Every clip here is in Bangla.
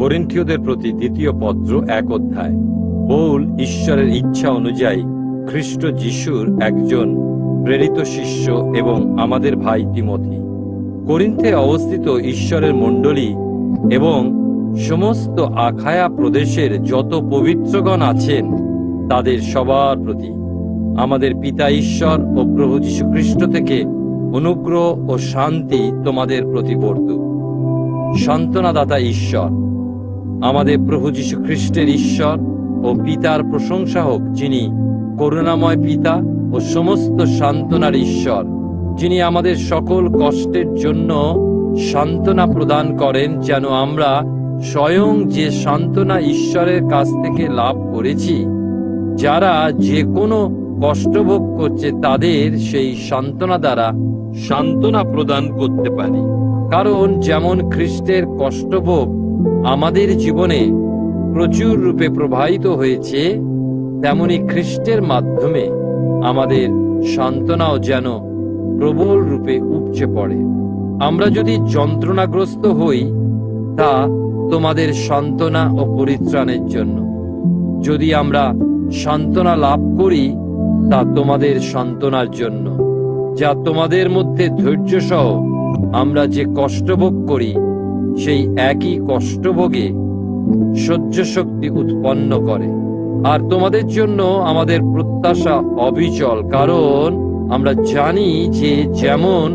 করিন্থীয়দের প্রতি দ্বিতীয় পত্র 1 অধ্যায়। পৌল ঈশ্বরের ইচ্ছা অনুযায়ী খ্রিস্ট যিশুর একজন প্রেরিত শিষ্য এবং আমাদের ভাই তিমথি, করিন্থে অবস্থিত ঈশ্বরের মণ্ডলী এবং সমস্ত আখায়া প্রদেশের যত পবিত্রগণ আছেন তাদের সবার প্রতি আমাদের পিতা ঈশ্বর ও প্রভু যীশু খ্রিস্ট থেকে অনুগ্রহ ও শান্তি তোমাদের প্রতি বর্তুক। সান্ত্বনাদাতা ঈশ্বর, আমাদের প্রভু যীশু খ্রিস্টের ঈশ্বর ও পিতার প্রশংসা হোক, যিনি করুণাময় পিতা ও সমস্ত সান্ত্বনার ঈশ্বর, যিনি আমাদের সকল কষ্টের জন্য সান্ত্বনা প্রদান করেন, যেন আমরা স্বয়ং যে সান্ত্বনা ঈশ্বরের কাছ থেকে লাভ করেছি, যারা যে কোনো কষ্টভোগ করছে তাদের সেই সান্ত্বনা দ্বারা সান্ত্বনা প্রদান করতে পারি। কারণ যেমন খ্রিস্টের কষ্টভোগ আমাদের জীবনে প্রচুর রূপে প্রবাহিত হয়েছে, তেমনি খ্রিস্টের মাধ্যমে আমাদের সান্ত্বনাও যেন প্রবল রূপে উপচে পড়ে। আমরা যদি যন্ত্রণাগ্রস্ত হই, তা তোমাদের সান্ত্বনা ও পরিত্রাণের জন্য। যদি আমরা সান্ত্বনা লাভ করি, তা তোমাদের সান্ত্বনার জন্য, যা তোমাদের মধ্যে ধৈর্য সহ আমরা যে কষ্টভোগ করি, সেই একই কষ্টভোগে সহ্য শক্তি উৎপন্ন করে। আর তোমাদের জন্য আমাদের প্রত্যাশা অবিচল, কারণ আমরা জানি যে যেমন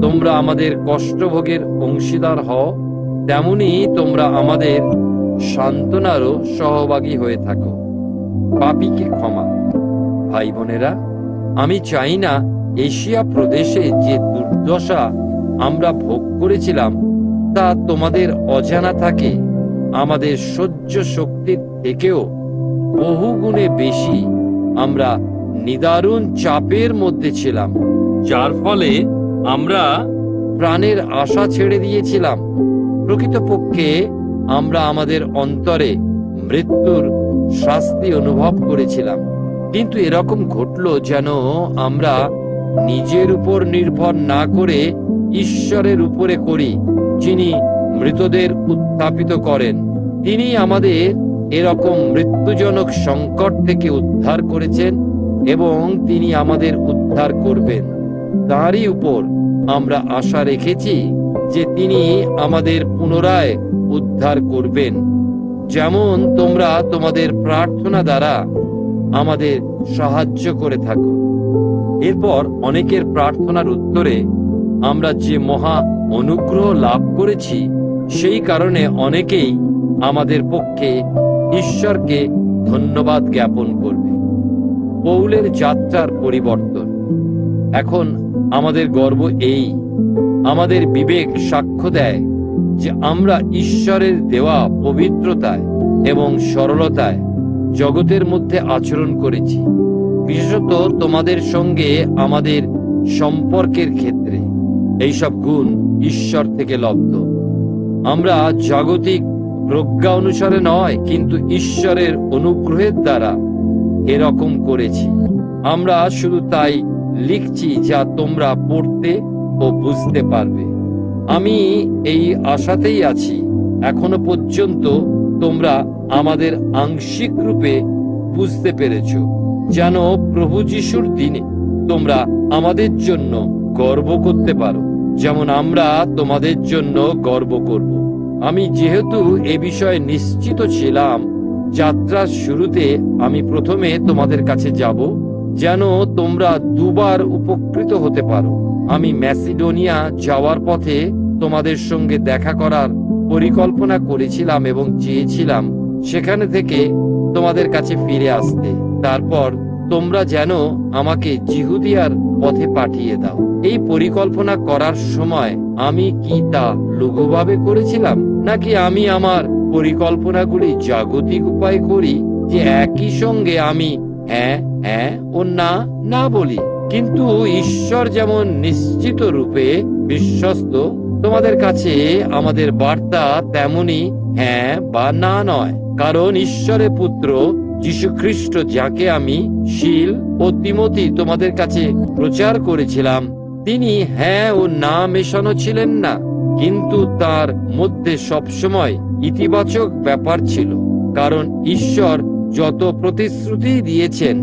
তোমরা আমাদের কষ্টভোগের অংশীদার হও, তেমনি তোমরা আমাদের সান্ত্বনারও সহভাগী হয়ে থাকো। পাপীকে ক্ষমা। ভাই বোনেরা, আমি চাই না এশিয়া প্রদেশে যে দুর্দশা আমরা ভোগ করেছিলাম তা তোমাদের অজানা থাকে। আমাদের সহ্য শক্তির থেকেও বহু গুণে বেশি আমরা নিদারুণ চাপের মধ্যে ছিলাম, যার ফলে আমরা প্রাণের আশা ছেড়ে দিয়েছিলাম। প্রকৃতপক্ষে আমরা আমাদের অন্তরে মৃত্যুর শাস্তি অনুভব করেছিলাম, কিন্তু এরকম ঘটল যেন আমরা নিজের উপর নির্ভর না করে ঈশ্বরের উপরে করি, যিনি মৃতদের উত্থাপিত করেন। তিনি আমাদের এরকম মৃত্যুজনক সংকট থেকে উদ্ধার করেছেন এবং তিনি আমাদের উদ্ধার করবেন। তারই উপর আমরা আশা রেখেছি যে তিনি আমাদের পুনরায় উদ্ধার করবেন, যেমন তোমরা তোমাদের প্রার্থনা দ্বারা আমাদের সাহায্য করে থাকো। এরপর অনেকের প্রার্থনার উত্তরে আমরা যে মহা অনুগ্রহ লাভ করেছি, সেই কারণে অনেকেই আমাদের পক্ষে ঈশ্বরকে ধন্যবাদ জ্ঞাপন করবে। পৌলের যাত্রার পরিবর্তন। এখন আমাদের গর্ব এই, আমাদের বিবেক সাক্ষ্য দেয় যে আমরা ঈশ্বরের দেওয়া পবিত্রতায় এবং সরলতায় জগতের মধ্যে আচরণ করেছি, বিশেষত তোমাদের সঙ্গে আমাদের সম্পর্কের ক্ষেত্রে। এইসব গুণ ঈশ্বর থেকে লব্ধ। আমরা জাগতিক প্রজ্ঞা অনুসারে নয়, কিন্তু ঈশ্বরের অনুগ্রহের দ্বারা এরকম করেছি। আমরা শুধু তাই লিখছি যা তোমরা পড়তে ও বুঝতে পারবে। আমি এই আশাতেই আছি, এখনো পর্যন্ত তোমরা আমাদের আংশিক রূপে বুঝতে পেরেছ, যেন প্রভু যিশুর দিনে তোমরা আমাদের জন্য গর্ব করতে পারো, যেমন আমরা তোমাদের জন্য গর্ব করব। আমি যেহেতু এ বিষয়ে নিশ্চিত ছিলাম, যাত্রার শুরুতে আমি প্রথমে তোমাদের কাছে যাব, যেন তোমরা দুবার উপকৃত হতে পারো। আমি ম্যাসিডোনিয়া যাওয়ার পথে তোমাদের সঙ্গে দেখা করার পরিকল্পনা করেছিলাম এবং চেয়েছিলাম সেখানে থেকে তোমাদের কাছে ফিরে আসতে। তারপর তোমরা যেন আমাকে জিহুদিয়ার পথে পাঠিয়ে দাও। এই পরিকল্পনা করার সময় আমি কি তা লঘুভাবে করেছিলাম, নাকি আমি আমার পরিকল্পনাগুলি জাগতিক উপায় করি, যে একই সঙ্গে আমি হ্যাঁ হ্যাঁ ও না না বলি? কিন্তু ঈশ্বর যেমন নিশ্চিত রূপে বিশ্বস্ত, তোমাদের কাছে আমাদের বার্তা তেমনি হ্যাঁ বা না নয়। কারণ ঈশ্বরের পুত্র যীশু খ্রিস্ট, যাকে আমি শিল ও তিমথি তোমাদের কাছে প্রচার করেছিলাম, তিনি হ্যাঁ ও না মেশানো ছিলেন না, কিন্তু তার মধ্যে সবসময় ইতিবাচক ব্যাপার ছিল, কারণ ঈশ্বর যত প্রতিশ্রুতি দিয়েছেন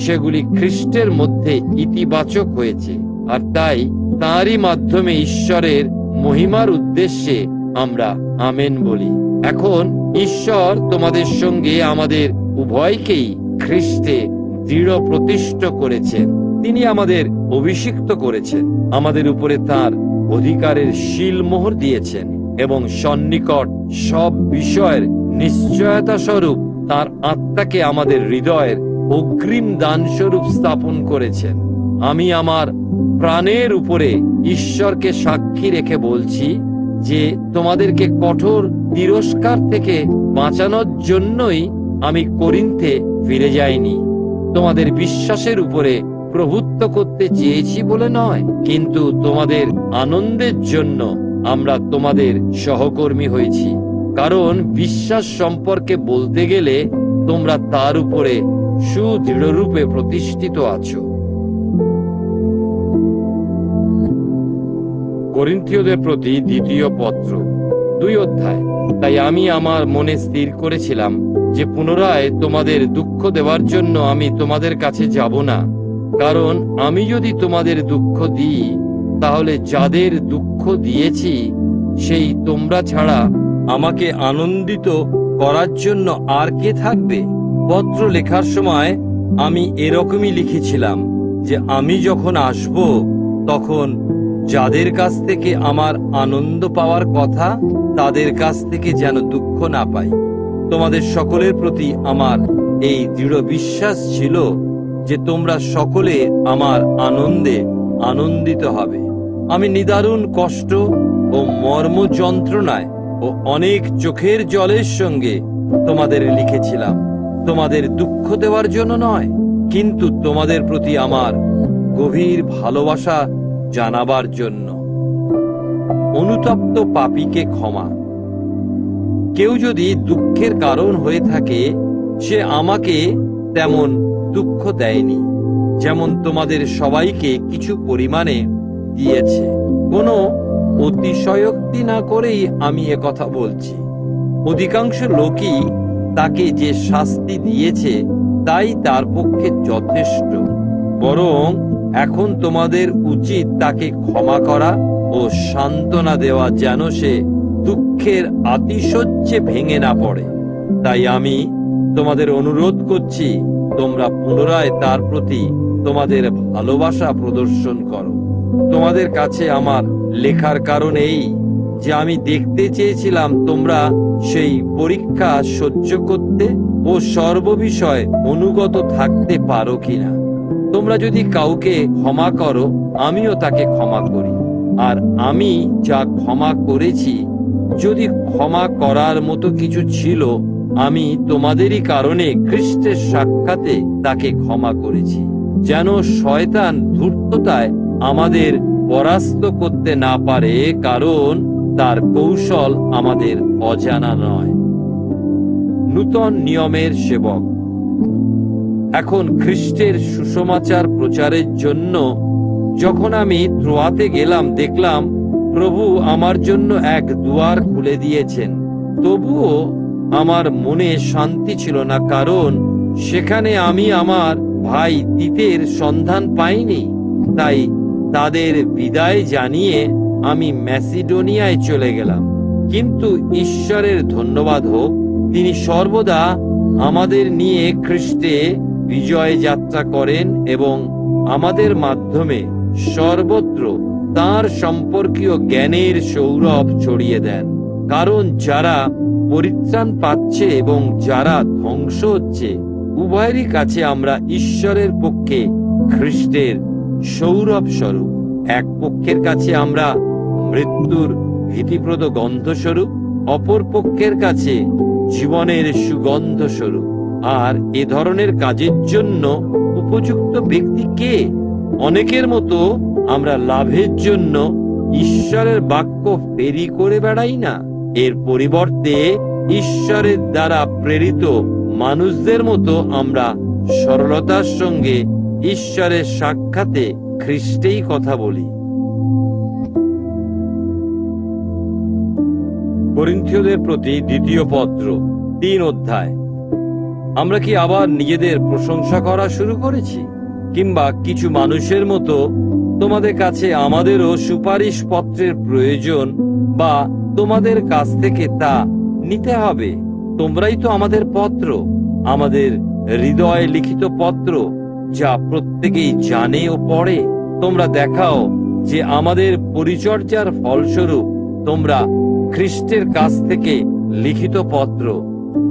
সেগুলি খ্রিস্টের মধ্যে ইতিবাচক হয়েছে, আর তাই তাঁরই মাধ্যমে ঈশ্বরের মহিমার উদ্দেশ্যে আমরা আমেন বলি। এখন ঈশ্বর তোমাদের সঙ্গে আমাদের উভয়কেই খ্রিস্টে দৃঢ় প্রতিষ্ঠ করেছেন। তিনি আমাদের অভিষিক্ত করেছেন, আমাদের উপরে তার অধিকারের শিলমোহর দিয়েছেন এবং সন্নিকট সব বিষয়ের নিশ্চয়তা স্বরূপ তার আত্মাকে আমাদের হৃদয়ের অগ্রিম দান স্বরূপ স্থাপন করেছেন। আমি আমার প্রাণের উপরে ঈশ্বরকে সাক্ষী রেখে বলছি যে তোমাদেরকে কঠোর তিরস্কার থেকে বাঁচানোর জন্যই আমি করিন্থে ফিরে যাইনি। তোমাদের বিশ্বাসের উপরে প্রভুত্ব করতে চেয়েছি বলে নয়, কিন্তু তোমাদের আনন্দের জন্য আমরা তোমাদের সহকর্মী হয়েছি। কারণ বিশ্বাস সম্পর্কে বলতে গেলে তোমরা তার উপরে সুদৃঢ়রূপে প্রতিষ্ঠিত আছো। করিন্থীয়দের প্রতি দ্বিতীয় পত্র 2 অধ্যায়। তাই আমি আমার মনে স্থির করেছিলাম যে পুনরায় তোমাদের দুঃখ দেওয়ার জন্য আমি তোমাদের কাছে যাব না, কারণ আমি যদি তোমাদের দুঃখ দিই তাহলে যাদের দুঃখ দিয়েছি সেই তোমরা ছাড়া আমাকে আনন্দিত করার জন্য আর কে থাকবে? পত্র লেখার সময় আমি এরকমই লিখেছিলাম যে আমি যখন আসব তখন যাদের কাছ থেকে আমার আনন্দ পাওয়ার কথা তাদের কাছ থেকে যেন দুঃখ না পাই। তোমাদের সকলের প্রতি আমার এই দৃঢ় বিশ্বাস ছিল যে তোমরা সকলে আমার আনন্দে আনন্দিত হবে। আমি নিদারুণ কষ্ট ও মর্ম যন্ত্রণায় ও অনেক চোখের জলের সঙ্গে তোমাদের লিখেছিলাম, তোমাদের দুঃখ দেওয়ার জন্য নয়, কিন্তু তোমাদের প্রতি আমার গভীর ভালোবাসা জানাবার জন্য। অনুতপ্ত পাপীকে ক্ষমা। কেউ যদি দুঃখের কারণ হয়ে থাকে সে আমাকে তেমন দুঃখ দেয়নি, যেমন তোমাদের সবাইকে কিছু পরিমাণে দিয়েছে। কোনো অতিশয়োক্তি না করেই আমি একথা বলছি। অধিকাংশ লোকই তাকে যে শাস্তি দিয়েছে তাই তার পক্ষে যথেষ্ট, বরং এখন তোমাদের উচিত তাকে ক্ষমা করা ও সান্ত্বনা দেওয়া, যেন সে দুঃখের আতিশয্যে ভেঙে না পড়ে। তাই আমি তোমাদের অনুরোধ করছি তোমরা পুনরায় তার প্রতি তোমাদের ভালোবাসা প্রদর্শন করো। তোমাদের কাছে আমার লেখার কারণ এই যে আমি দেখতে চেয়েছিলাম তোমরা সেই পরীক্ষা সহ্য করতে ও সর্ববিষয় অনুগত থাকতে পারো কিনা। তোমরা যদি কাউকে ক্ষমা করো আমিও তাকে ক্ষমা করি, আর আমি যা ক্ষমা করেছি যদি ক্ষমা করার মতো কিছু ছিল আমি তোমাদেরই কারণে খ্রিস্টের সাক্ষাতে তাকে ক্ষমা করেছি, যেন শয়তান ধূর্ততায় আমাদের পরাস্ত করতে না পারে, কারণ তার কৌশল আমাদের অজানা নয়। নূতন নিয়মের সেবক। এখন খ্রিস্টের সুসমাচার প্রচারের জন্য যখন আমি ত্রোয়াতে গেলাম দেখলাম প্রভু আমার জন্য এক দুয়ার খুলে দিয়েছেন। তবুও আমার মনে শান্তি ছিল না, কারণ সেখানে আমি আমার ভাই তিতের সন্ধান পাইনি। তাই তাদের বিদায় জানিয়ে আমি ম্যাসিডোনিয়ায় চলে গেলাম। কিন্তু ঈশ্বরের ধন্যবাদ হোক, তিনি সর্বদা আমাদের নিয়ে খ্রিস্টে বিজয় যাত্রা করেন এবং আমাদের মাধ্যমে সর্বত্র তাঁর সম্পর্কীয় জ্ঞানের সৌরভ ছড়িয়ে দেন। কারণ যারা পরিত্রাণ পাচ্ছে এবং যারা ধ্বংস হচ্ছে উভয়েরই কাছে আমরা ঈশ্বরের পক্ষে খ্রিস্টের সৌরভ স্বরূপ। এক পক্ষের কাছে আমরা মৃত্যুর ভীতিপ্রদ গন্ধ স্বরূপ, অপর পক্ষের কাছে জীবনের সুগন্ধ স্বরূপ। আর এ ধরনের কাজের জন্য উপযুক্ত ব্যক্তি কে? অনেকের মতো আমরা লাভের জন্য ঈশ্বরের বাক্য ফেরি করে বেড়াই না, এর পরিবর্তে ঈশ্বরের দ্বারা প্রেরিত মানুষদের মতো আমরা সরলতার সঙ্গে ঈশ্বরের সাক্ষাতে খ্রিস্টেই কথা বলি। করিন্থীয়দের প্রতি দ্বিতীয় পত্র 3 অধ্যায়। আমরা কি আবার নিজেদের প্রশংসা করা শুরু করেছি? কিংবা কিছু মানুষের মতো তোমাদের কাছে আমাদেরও সুপারিশ পত্রের প্রয়োজন বা তোমাদের কাছ থেকে তা নিতে হবে? তোমরাই তো আমাদের পত্র, আমাদের হৃদয়ে লিখিত পত্র, যা প্রত্যেকেই জানে ও পড়ে। তোমরা দেখাও যে আমাদের পরিচর্যার ফলস্বরূপ তোমরা খ্রিস্টের কাছ থেকে লিখিত পত্র,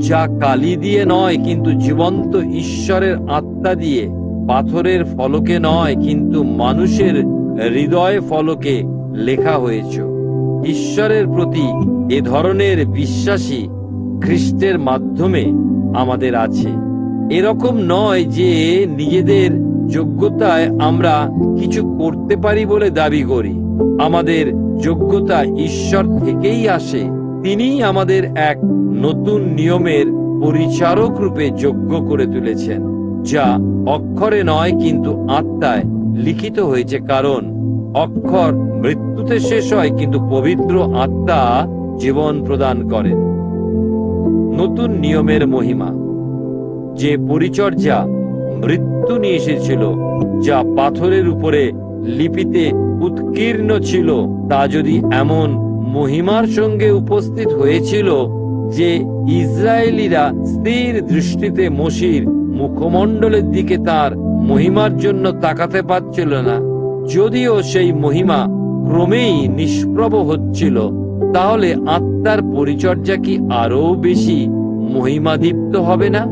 যা কালি দিয়ে নয় কিন্তু জীবন্ত ঈশ্বরের আত্মা দিয়ে, পাথরের ফলকে নয় কিন্তু মানুষের হৃদয় ফলকে লেখা হয়েছে। ঈশ্বরের প্রতি এ ধরনের বিশ্বাসী খ্রিস্টের মাধ্যমে আমাদের আছে। এরকম নয় যে নিজেদের যোগ্যতায় আমরা কিছু করতে পারি বলে দাবি করি। আমাদের যোগ্যতা ঈশ্বর থেকেই আসে। তিনিই আমাদের এক নতুন নিয়মের পরিচারক রূপে যোগ্য করে তুলেছেন, যা অক্ষরে নয় কিন্তু আত্মায় লিখিত হয়েছে। কারণ অক্ষর মৃত্যুতে শেষ হয় কিন্তু পবিত্র আত্মা জীবন প্রদান করেন। নতুন নিয়মের মহিমা, যে পরিচর্যা মৃত্যু নিয়ে এসেছিল, যা পাথরের উপরে লিপিতে উৎকীর্ণ ছিল, তা যদি এমন মহিমার সঙ্গে উপস্থিত হয়েছিল যে ইসরায়েলিরা স্থির দৃষ্টিতে মসির মুখমণ্ডলের দিকে তার মহিমার জন্য তাকাতে পারছিল না, যদিও সেই মহিমা ক্রমেই নিষ্প্রভ হচ্ছিল, তাহলে আত্মার পরিচর্যা কি আরো বেশি মহিমাদীপ্ত হবে না?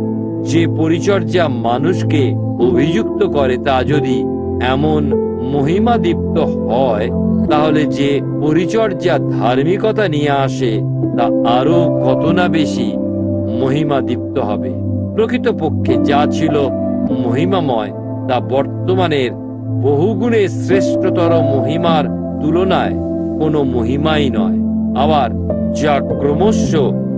যে পরিচর্যা মানুষকে অভিযুক্ত করে তা যদি এমন মহিমাদীপ্ত হয়, তাহলে যে পরিচর্যা ধার্মিকতা নিয়ে আসে তা আরো কত না বেশি মহিমাদীপ্ত হবে। প্রকৃতপক্ষে যা ছিল মহিমাময় তা বর্তমানের বহুগুণে শ্রেষ্ঠতর মহিমার তুলনায় কোনো মহিমাই নয়। আবার যা ক্রমশ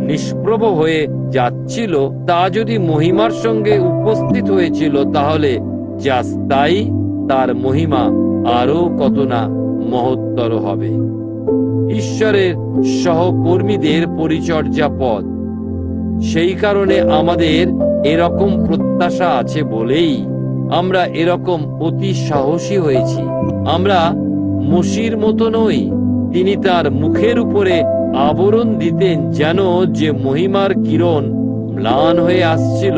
নিষ্প্রভ হয়ে যাচ্ছিল তা যদি মহিমার সঙ্গে উপস্থিত হয়েছিল, তাহলে যা স্থায়ী তার মহিমা আরো কত না মহত্তর হবে। ঈশ্বরের সহকর্মীদের পরিচর্যা পদ। সেই কারণে আমাদের এরকম প্রত্যাশা আছে বলেই আমরা এরকম অতি সাহসী হয়েছি। আমরা মসির মতো নই। তিনি তার মুখের উপরে আবরণ দিতেন, যেন যে মহিমার কিরণ ম্লান হয়ে আসছিল,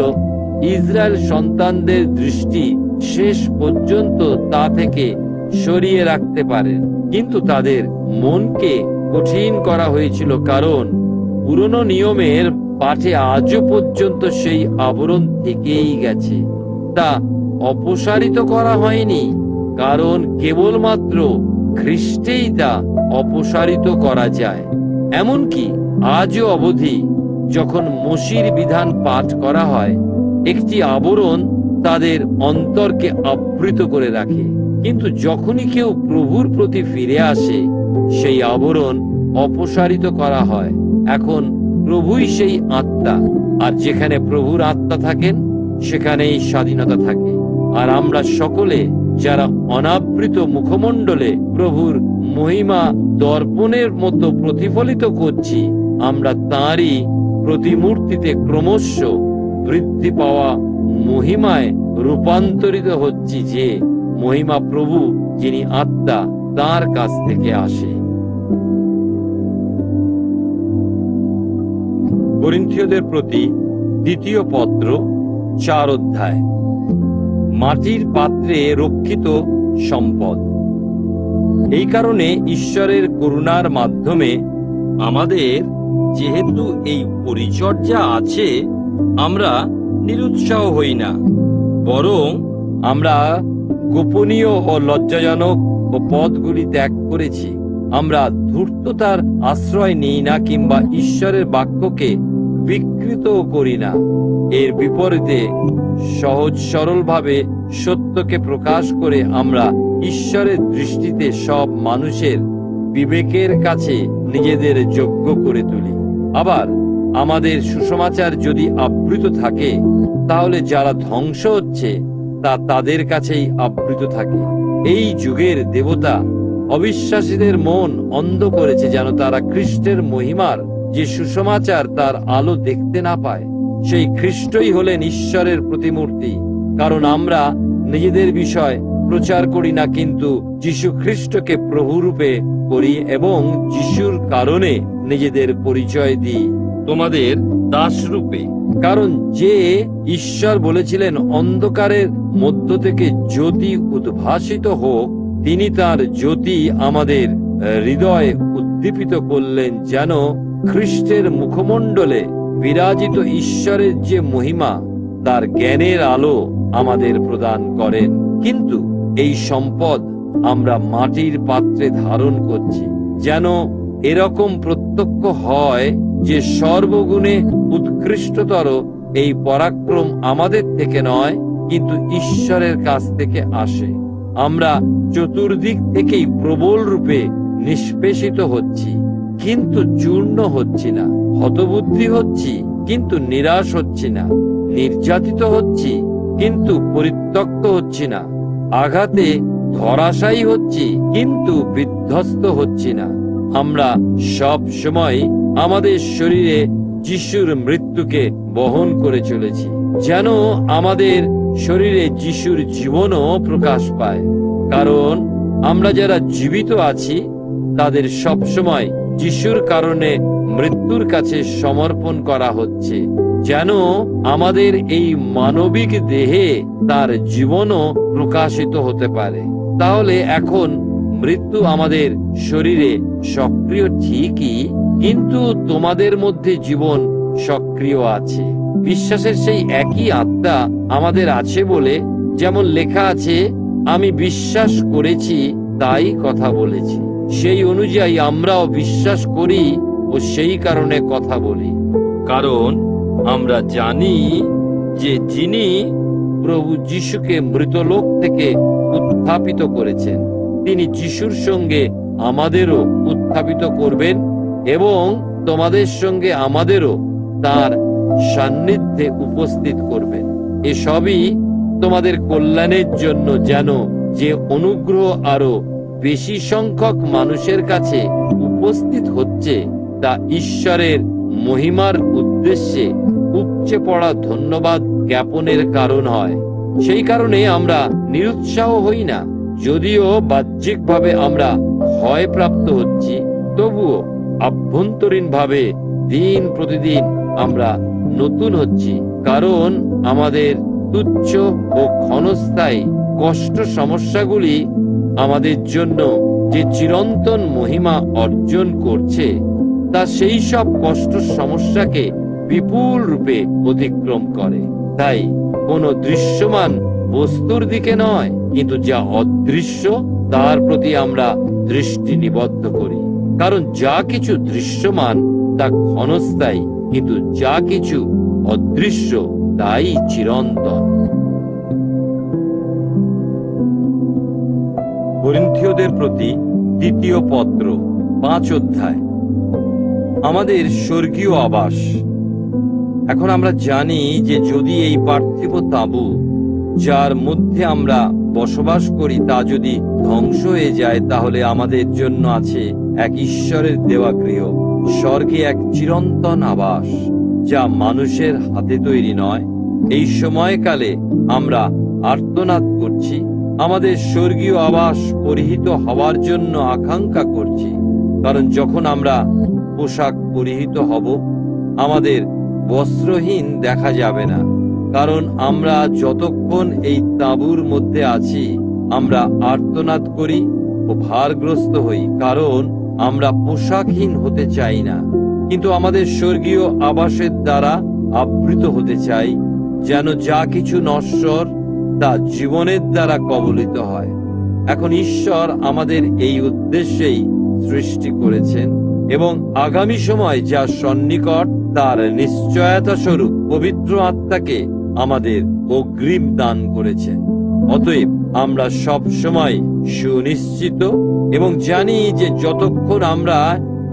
ইসরায়েল সন্তানদের দৃষ্টি শেষ পর্যন্ত তা থেকে সরিয়ে রাখতে পারেন। কিন্তু তাদের মনকে কঠিন করা হয়েছিল, কারণ পুরনো নিয়মের পাঠে আজও পর্যন্ত সেই আবরণ থেকেই গেছে। তা অপসারিত করা হয়নি, কারণ কেবলমাত্র খ্রিস্টেই তা অপসারিত করা যায়। এমনকি আজও অবধি যখন মসির বিধান পাঠ করা হয়, একটি আবরণ তাদের অন্তরকে আবৃত করে রাখে। কিন্তু যখনই কেউ প্রভুর প্রতি ফিরে আসে, সেই আবরণ অপসারিত করা হয়। এখন প্রভুই সেই আত্মা, আর যেখানে প্রভুর আত্মা থাকেন সেখানেই স্বাধীনতা থাকে। আর আমরা সকলে যারা অনাবৃত মুখমণ্ডলে প্রভুর মহিমা দর্পণের মতো প্রতিফলিত করছি, আমরা তাঁরই প্রতিমূর্তিতে ক্রমশ বৃদ্ধি পাওয়া মহিমায় রূপান্তরিত হচ্ছি, যে মহিমা প্রভু যিনি আত্মা তার কাছ থেকে আসে। করিন্থীয়দের প্রতি দ্বিতীয় পত্র 4 অধ্যায়। মাটির পাত্রে রক্ষিত সম্পদ। এই কারণে ঈশ্বরের করুণার মাধ্যমে আমাদের যেহেতু এই পরিচর্যা আছে, আমরা নিরুৎসাহ হই না, বরং আমরা গোপনীয় ও লজ্জাজনক ও পদগুলি ত্যাগ করেছি। আমরা ধূর্ততার আশ্রয় নিই না কিংবা ঈশ্বরের বাক্যকে বিকৃত করি না। এর বিপরীতে সহজ সরলভাবে সত্যকে প্রকাশ করে আমরা ঈশ্বরের দৃষ্টিতে সব মানুষের বিবেকের কাছে নিজেদের যোগ্য করে তুলি। আবার আমাদের সুসমাচার যদি আবৃত থাকে, তাহলে যারা ধ্বংস হচ্ছে তা তাদের কাছেই আবৃত থাকে। এই যুগের দেবতা অবিশ্বাসীদের মন অন্ধ করেছে, যেন তারা খ্রিস্টের মহিমার যে সুসমাচার তার আলো দেখতে না পায়, সেই খ্রিস্টই হলেন ঈশ্বরের প্রতিমূর্তি। কারণ আমরা নিজেদের বিষয় প্রচার করি না, কিন্তু যীশু খ্রিস্টকে প্রভুরূপে করি এবং যীশুর কারণে নিজেদের পরিচয় দিই তোমাদের দাসরূপে। কারণ যে ঈশ্বর বলেছিলেন অন্ধকারের মধ্য থেকে জ্যোতি উদ্ভাসিত হোক, তিনি তার জ্যোতি আমাদের হৃদয়ে উদ্দীপিত করলেন, যেন খ্রিস্টের মুখমণ্ডলে বিরাজিত ঈশ্বরের যে মহিমা তার জ্ঞানের আলো আমাদের প্রদান করেন। কিন্তু এই সম্পদ আমরা মাটির পাত্রে ধারণ করছি, যেন এরকম প্রত্যক্ষ হয় যে সর্বগুণে উৎকৃষ্টতর এই পরাক্রম আমাদের থেকে নয়, কিন্তু ঈশ্বরের কাছ থেকে আসে। আমরা চতুর্দিক থেকেই প্রবল রূপে নিষ্পেষিত হচ্ছি, কিন্তু চূর্ণ হচ্ছি না। হতবুদ্ধি হচ্ছি, কিন্তু নিরাশ হচ্ছি না। নির্যাতিত হচ্ছি, কিন্তু পরিত্যক্ত হচ্ছি না। আঘাতে ধরাশায়ী হচ্ছি, কিন্তু বিধ্বস্ত হচ্ছি না। আমরা সব সময় আমাদের শরীরে যিশুর মৃত্যুকে বহন করে চলেছি, যেন আমাদের শরীরে যিশুর জীবনও প্রকাশ পায়। কারণ আমরা যারা জীবিত আছি তাদের সব সময় যিশুর কারণে মৃত্যুর কাছে সমর্পণ করা হচ্ছে, যেন আমাদের এই মানবিক দেহে তার জীবনও প্রকাশিত হতে পারে। তাহলে এখন মৃত্যু আমাদের শরীরে সক্রিয় ঠিকই, কিন্তু তোমাদের মধ্যে জীবন সক্রিয় আছে। বিশ্বাসের সেই একই আত্মা আমাদের আছে বলে, যেমন লেখা আছে, আমি বিশ্বাস করেছি তাই কথা বলেছি। সেই অনুযায়ী আমরাও বিশ্বাস করি ও সেই কারণে কথা বলি। কারণ আমরা জানি যে যিনি প্রভু যিশুকে মৃতলোক থেকে উত্থাপিত করেছেন, তিনি যিশুর সঙ্গে আমাদেরও উত্থাপিত করবেন এবং তোমাদের সঙ্গে আমাদেরও তার সান্নিধ্যে উপস্থিত করবেন। এসবই তোমাদের কল্যাণের জন্য, যেন যে অনুগ্রহ আরো বেশি সংখ্যক মানুষের কাছে উপস্থিত হচ্ছে তা ঈশ্বরের মহিমার উদ্দেশ্যে উপচে পড়া ধন্যবাদ জ্ঞাপনের কারণ হয়। সেই কারণে আমরা নিরুৎসাহ হই না। যদিও বাহ্যিকভাবে আমরা ভয়প্রাপ্ত হচ্ছি, তবুও আভ্যন্তরীণভাবে দিন প্রতিদিন আমরা নতুন হচ্ছি। কারণ আমাদের তুচ্ছ ও ক্ষণস্থায়ী কষ্ট সমস্যাগুলি আমাদের জন্য যে চিরন্তন মহিমা অর্জন করছে, তা সেই সব কষ্ট সমস্যাকে বিপুল রূপে অতিক্রম করে। তাই কোনো দৃশ্যমান বস্তুর দিকে নয়, কিন্তু যা অদৃশ্য তার প্রতি আমরা দৃষ্টি নিবদ্ধ করি। কারণ যা কিছু দৃশ্যমান তা ক্ষণস্থায়ী, কিন্তু যা কিছু অদৃশ্য তাই চিরন্তন। করিন্থীয়দের প্রতি দ্বিতীয় পত্র 5 অধ্যায়। আমাদের স্বর্গীয় আবাস। এখন আমরা জানি যে যদি এই পার্থিব তাঁবু যার মধ্যে আমরা বসবাস করি তা যদি ধ্বংস হয়ে যায়, তাহলে আমাদের জন্য আছে এক ঈশ্বরের দেওয়া গৃহ, স্বর্গে এক চিরন্তন আবাস, যা মানুষের হাতে তৈরি নয়। এই সময়কালে আমরা আর্তনাদ করছি, আমাদের স্বর্গীয় আবাস পরিহিত হওয়ার জন্য আকাঙ্ক্ষা করছি। কারণ যখন আমরা পোশাক পরিহিত হব, আমাদের বস্ত্রহীন দেখা যাবে না। কারণ আমরা যতক্ষণ এই তাঁবুর মধ্যে আছি, আমরা আর্তনাদ করি ও ভারগ্রস্ত হই, কারণ আমরা পোশাকহীন হতে চাই না, কিন্তু আমাদের স্বর্গীয় আবাসের দ্বারা আবৃত হতে চাই, যেন যা কিছু নশ্বর তা জীবনের দ্বারা কবলিত হয়। এখন ঈশ্বর আমাদের এই উদ্দেশ্যেই সৃষ্টি করেছেন এবং আগামী সময় যা সন্নিকট তার নিশ্চয়তা স্বরূপ পবিত্র আত্মাকে আমাদের অগ্রিম দান করেছেন। অতএব আমরা সব সময় সুনিশ্চিত এবং জানি যে যতক্ষণ আমরা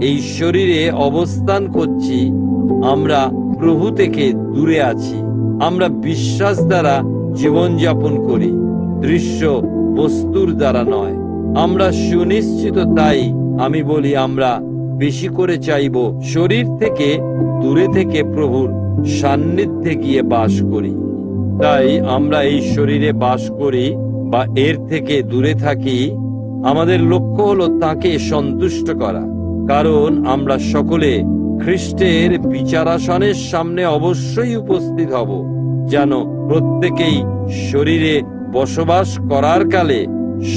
এই শরীরে অবস্থান করছি, আমরা প্রভু থেকে দূরে আছি। আমরা বিশ্বাস দ্বারা জীবনযাপন করি, দৃশ্য বস্তুর দ্বারা নয়। আমরা সুনিশ্চিত, তাই আমি বলি আমরা বেশি করে চাইব শরীর থেকে দূরে থেকে প্রভুর সান্নিধ্যে গিয়ে বাস করি। তাই আমরা এই শরীরে বাস করি বা এর থেকে দূরে থাকি, আমাদের লক্ষ্য হলো তাকে সন্তুষ্ট করা। কারণ আমরা সকলে খ্রিস্টের বিচারাসনের সামনে অবশ্যই উপস্থিত হব, যেন প্রত্যেকেই শরীরে বসবাস করার কালে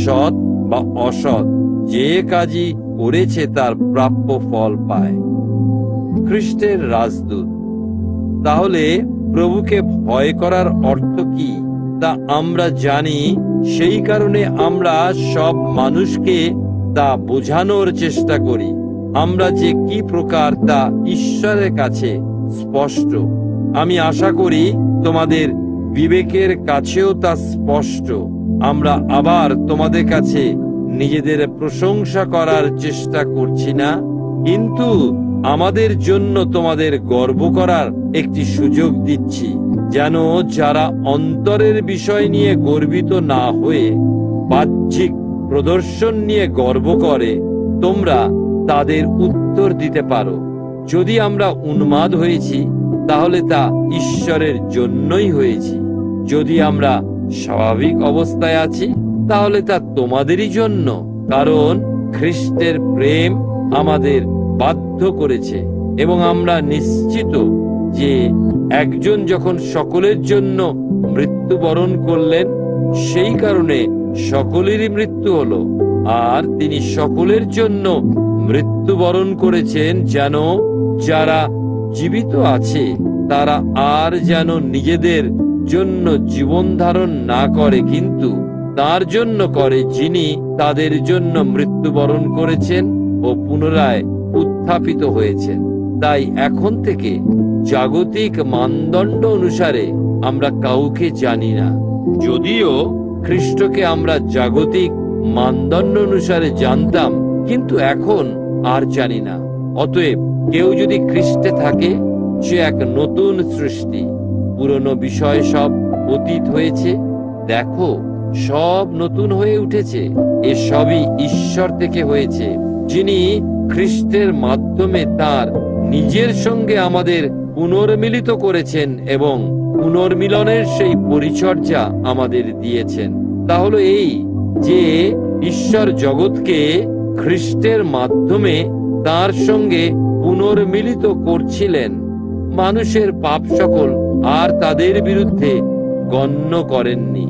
সৎ বা অসৎ যে কাজই করেছে তার প্রাপ্য ফল পায়। খ্রিস্টের রাজদূত। তাহলে প্রভুকে ভয় করার অর্থ কি তা আমরা জানি, সেই কারণে আমরা সব মানুষকে তা বোঝানোর চেষ্টা করি। আমরা যে কি প্রকার তা ঈশ্বরের কাছে স্পষ্ট। আমি আশা করি তোমাদের বিবেকের কাছেও তা স্পষ্ট। আমরা আবার তোমাদের কাছে নিজেদের প্রশংসা করার চেষ্টা করছি না, কিন্তু আমাদের জন্য তোমাদের গর্ব করার একটি সুযোগ দিচ্ছি, যেন যারা অন্তরের বিষয় নিয়ে গর্বিত না হয়ে বাহ্যিক প্রদর্শন নিয়ে গর্ব করে, তোমরা তাদের উত্তর দিতে পারো। যদি আমরা উন্মাদ হয়েছি তাহলে তা ঈশ্বরের জন্যই হয়েছি, যদি আমরা স্বাভাবিক অবস্থায় আছি তাহলে তা তোমাদেরই জন্য, কারণ খ্রিস্টের প্রেম আমাদের বাধ্য করেছে। এবং আমরা নিশ্চিত যে একজন যখন সকলের জন্য মৃত্যুবরণ করলেন, সেই কারণে সকলেরই মৃত্যু হলো, আর তিনি সকলের জন্য মৃত্যুবরণ করেছেন, যেন যারা জীবিত আছে তারা আর যেন নিজেদের জন্য জীবন ধারণ না করে, কিন্তু তার জন্য করে যিনি তাদের জন্য মৃত্যুবরণ করেছেন ও পুনরায় উত্থাপিত হয়েছেন। তাই এখন থেকে জাগতিক মানদণ্ড অনুসারে আমরা কাউকে জানি না, যদিও খ্রিস্টকে আমরা জাগতিক মানদণ্ড অনুসারে জানতাম, কিন্তু এখন আর জানি না। অতএব কেউ যদি খ্রিস্টে থাকে, সে এক নতুন সৃষ্টি। পুরনো বিষয় সব অতীত হয়েছে, দেখো সব নতুন হয়ে উঠেছে। এসবই ঈশ্বর থেকে হয়েছে, যিনি খ্রিস্টের মাধ্যমে তার নিজের সঙ্গে আমাদের পুনর্মিলিত করেছেন এবং পুনর্মিলনের সেই পরিচর্যা আমাদের দিয়েছেন। তাহলে এই যে ঈশ্বর জগৎকে খ্রিস্টের মাধ্যমে তার সঙ্গে পুনর্মিলিত করছিলেন, মানুষের পাপ সকল আর তাদের বিরুদ্ধে গণ্য করেননি,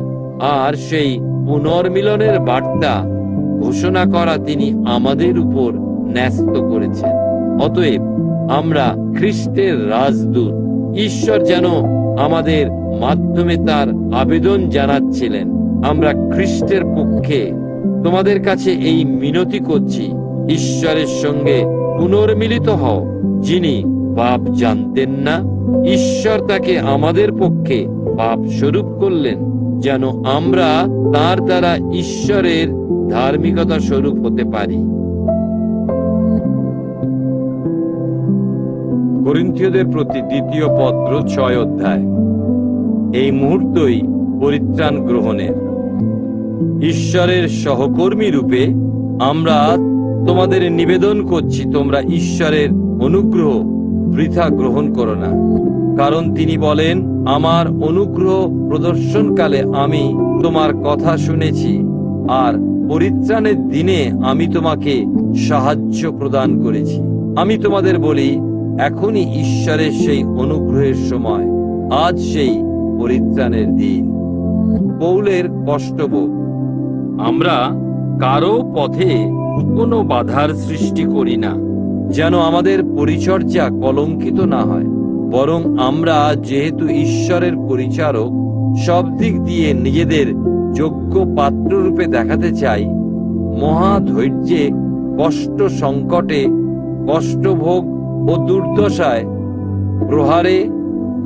আর সেই পুনর্মিলনের বার্তা ঘোষণা করা তিনি আমাদের উপর ন্যস্ত করেছেন। অতএব আমরা খ্রিস্টের রাজদূত। ঈশ্বর যেন আমাদের মাধ্যমে তার আবেদন জানাচ্ছিলেন। আমরা খ্রিস্টের পক্ষে তোমাদের কাছে এই মিনতি করছি, ঈশ্বরের সঙ্গে পুনর্মিলিত হও। যিনি পাপ জানতেন না, ঈশ্বর তাকে আমাদের পক্ষে পাপ স্বরূপ করলেন, যেন আমরা তার দ্বারা ঈশ্বরের ধার্মিকতা স্বরূপ হতে পারি। করিন্থীয়দের প্রতি 2 পত্র 6 অধ্যায়। এই মুহূর্তই পরিত্রাণ গ্রহণের। ঈশ্বরের সহকর্মী রূপে আমরা তোমাদের নিবেদন করছি, তোমরা ঈশ্বরের অনুগ্রহ বৃথা গ্রহণ করো না। কারণ তিনি বলেন, আমার অনুগ্রহ প্রদর্শনকালে আমি তোমার কথা শুনেছি, আর পরিত্রাণের দিনে আমি তোমাকে সাহায্য প্রদান করেছি। আমি তোমাদের বলি, এখনই ঈশ্বরের সেই অনুগ্রহের সময়, আজ সেই পরিত্রাণের দিন। পৌলের কষ্টবোধ। আমরা কারো পথে কোনো বাধার সৃষ্টি করি না, যেন আমাদের পরিচর্যা কলঙ্কিত না হয়। বরং আমরা যেহেতু ঈশ্বরের পরিচারক, সব দিক দিয়ে নিজেদের যোগ্য পাত্ররূপে দেখাতে চাই। মহা ধৈর্যে, কষ্ট সংকটে, কষ্টভোগ ও দুর্দশায়, প্রহারে,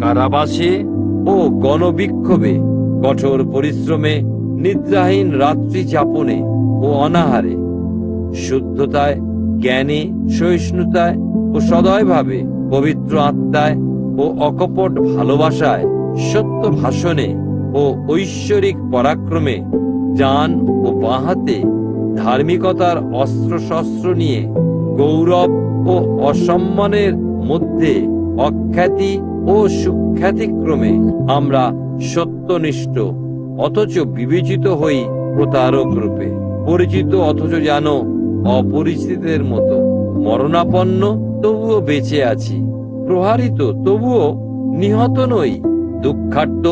কারাবাসে ও গণবিক্ষোভে, কঠোর পরিশ্রমে, নিদ্রাহীন রাত্রি যাপনে ও অনাহারে, শুদ্ধতায়, জ্ঞানে, সহিষ্ণুতায় ও সদয়ভাবে, পবিত্র আত্মায় ও অকপট ভালোবাসায়, সত্য ভাষণে ও ঐশ্বরিক পরাক্রমে, ডান ও বাঁ হাতে ধার্মিকতার অস্ত্র শস্ত্র নিয়ে, গৌরব ও ও অসম্মানের মধ্যে, অখ্যাতি ও সুখ্যাতিক্রমে আমরা সত্যনিষ্ঠ অথচ বিবেচিত হই প্রতারক রূপে, পরিচিত অথচ যেন অপরিচিতের মতো, মরণাপন্ন তবুও বেঁচে আছি, প্রহারিত তবুও নিহত নই, দুঃখার্ত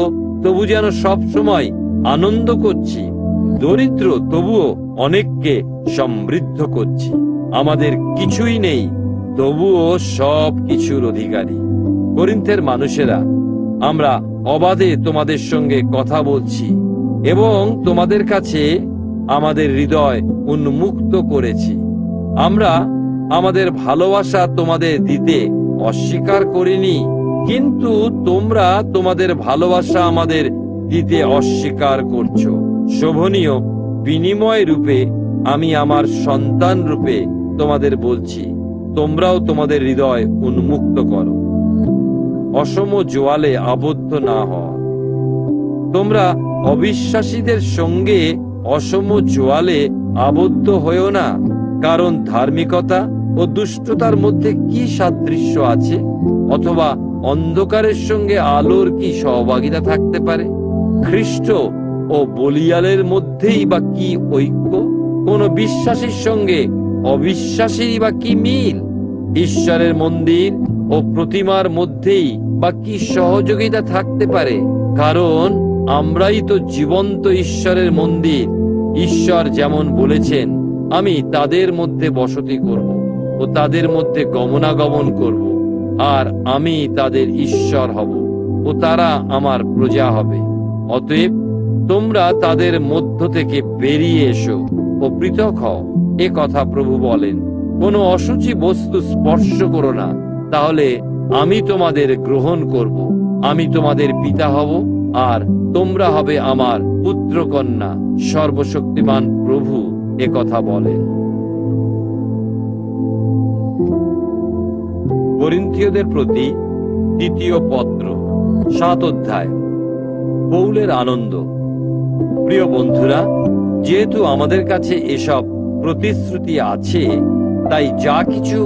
তবু যেন সব সময় আনন্দ করছি, দরিদ্র তবুও অনেককে সমৃদ্ধ করছি, আমাদের কিছুই নেই তবুও সব কিছুর অধিকারী। করিন্থের মানুষেরা, আমরা অবাধে তোমাদের সঙ্গে কথা বলছি এবং তোমাদের কাছে আমাদের হৃদয় উন্মুক্ত করেছি। আমরা আমাদের ভালোবাসা তোমাদের দিতে অস্বীকার করিনি, কিন্তু তোমরা তোমাদের ভালোবাসা আমাদের দিতে অস্বীকার করছো। শোভনীয় বিনিময় রূপে আমি আমার সন্তান রূপে তোমাদের বলছি, তোমরাও তোমাদের হৃদয় উন্মুক্ত করো, অসম জোয়ালে আবদ্ধ না হও। তোমরা অবিশ্বাসীদের সঙ্গে অসম জোয়ালে আবদ্ধ হয়েও না, কারণ ধার্মিকতা ও দুষ্টতার মধ্যে কি সাদৃশ্য আছে? অথবা অন্ধকারের সঙ্গে আলোর কি সহভাগিতা থাকতে পারে? খ্রিস্ট ও বলিয়ালের মধ্যেই বা কি ঐক্য? কোন বিশ্বাসীর সঙ্গে অবিশ্বাসীর বা কি মিল? ঈশ্বরের মন্দির ও প্রতিমার মধ্যেই বা কি সহযোগিতা থাকতে পারে? কারণ আমরাই তো জীবন্ত ঈশ্বরের মন্দির। ঈশ্বর যেমন বলেছেন, আমি তাদের মধ্যে বসতি করব ও তাদের মধ্যে গমনাগমন করব, আর আমি তাদের ঈশ্বর হব ও তারা আমার প্রজা হবে। অতএব তোমরা তাদের মধ্য থেকে বেরিয়ে এসো ও পৃথক হও, এ কথা প্রভু বলেন। কোনো অশুচি বস্তু স্পর্শ করো না, তাহলে আমি তোমাদের গ্রহণ করব, আমি তোমাদের পিতা হব আর তোমরা হবে আমার পুত্র কন্যা। সর্বশক্তিমান প্রভু এ কথা বলেন। করিন্থীয়দের প্রতি দ্বিতীয় পত্র, 7 অধ্যায়। পৌলের আনন্দ। প্রিয় বন্ধুরা, যেহেতু আমাদের কাছে এসব প্রতিশ্রুতি আছে, তাই যা কিছু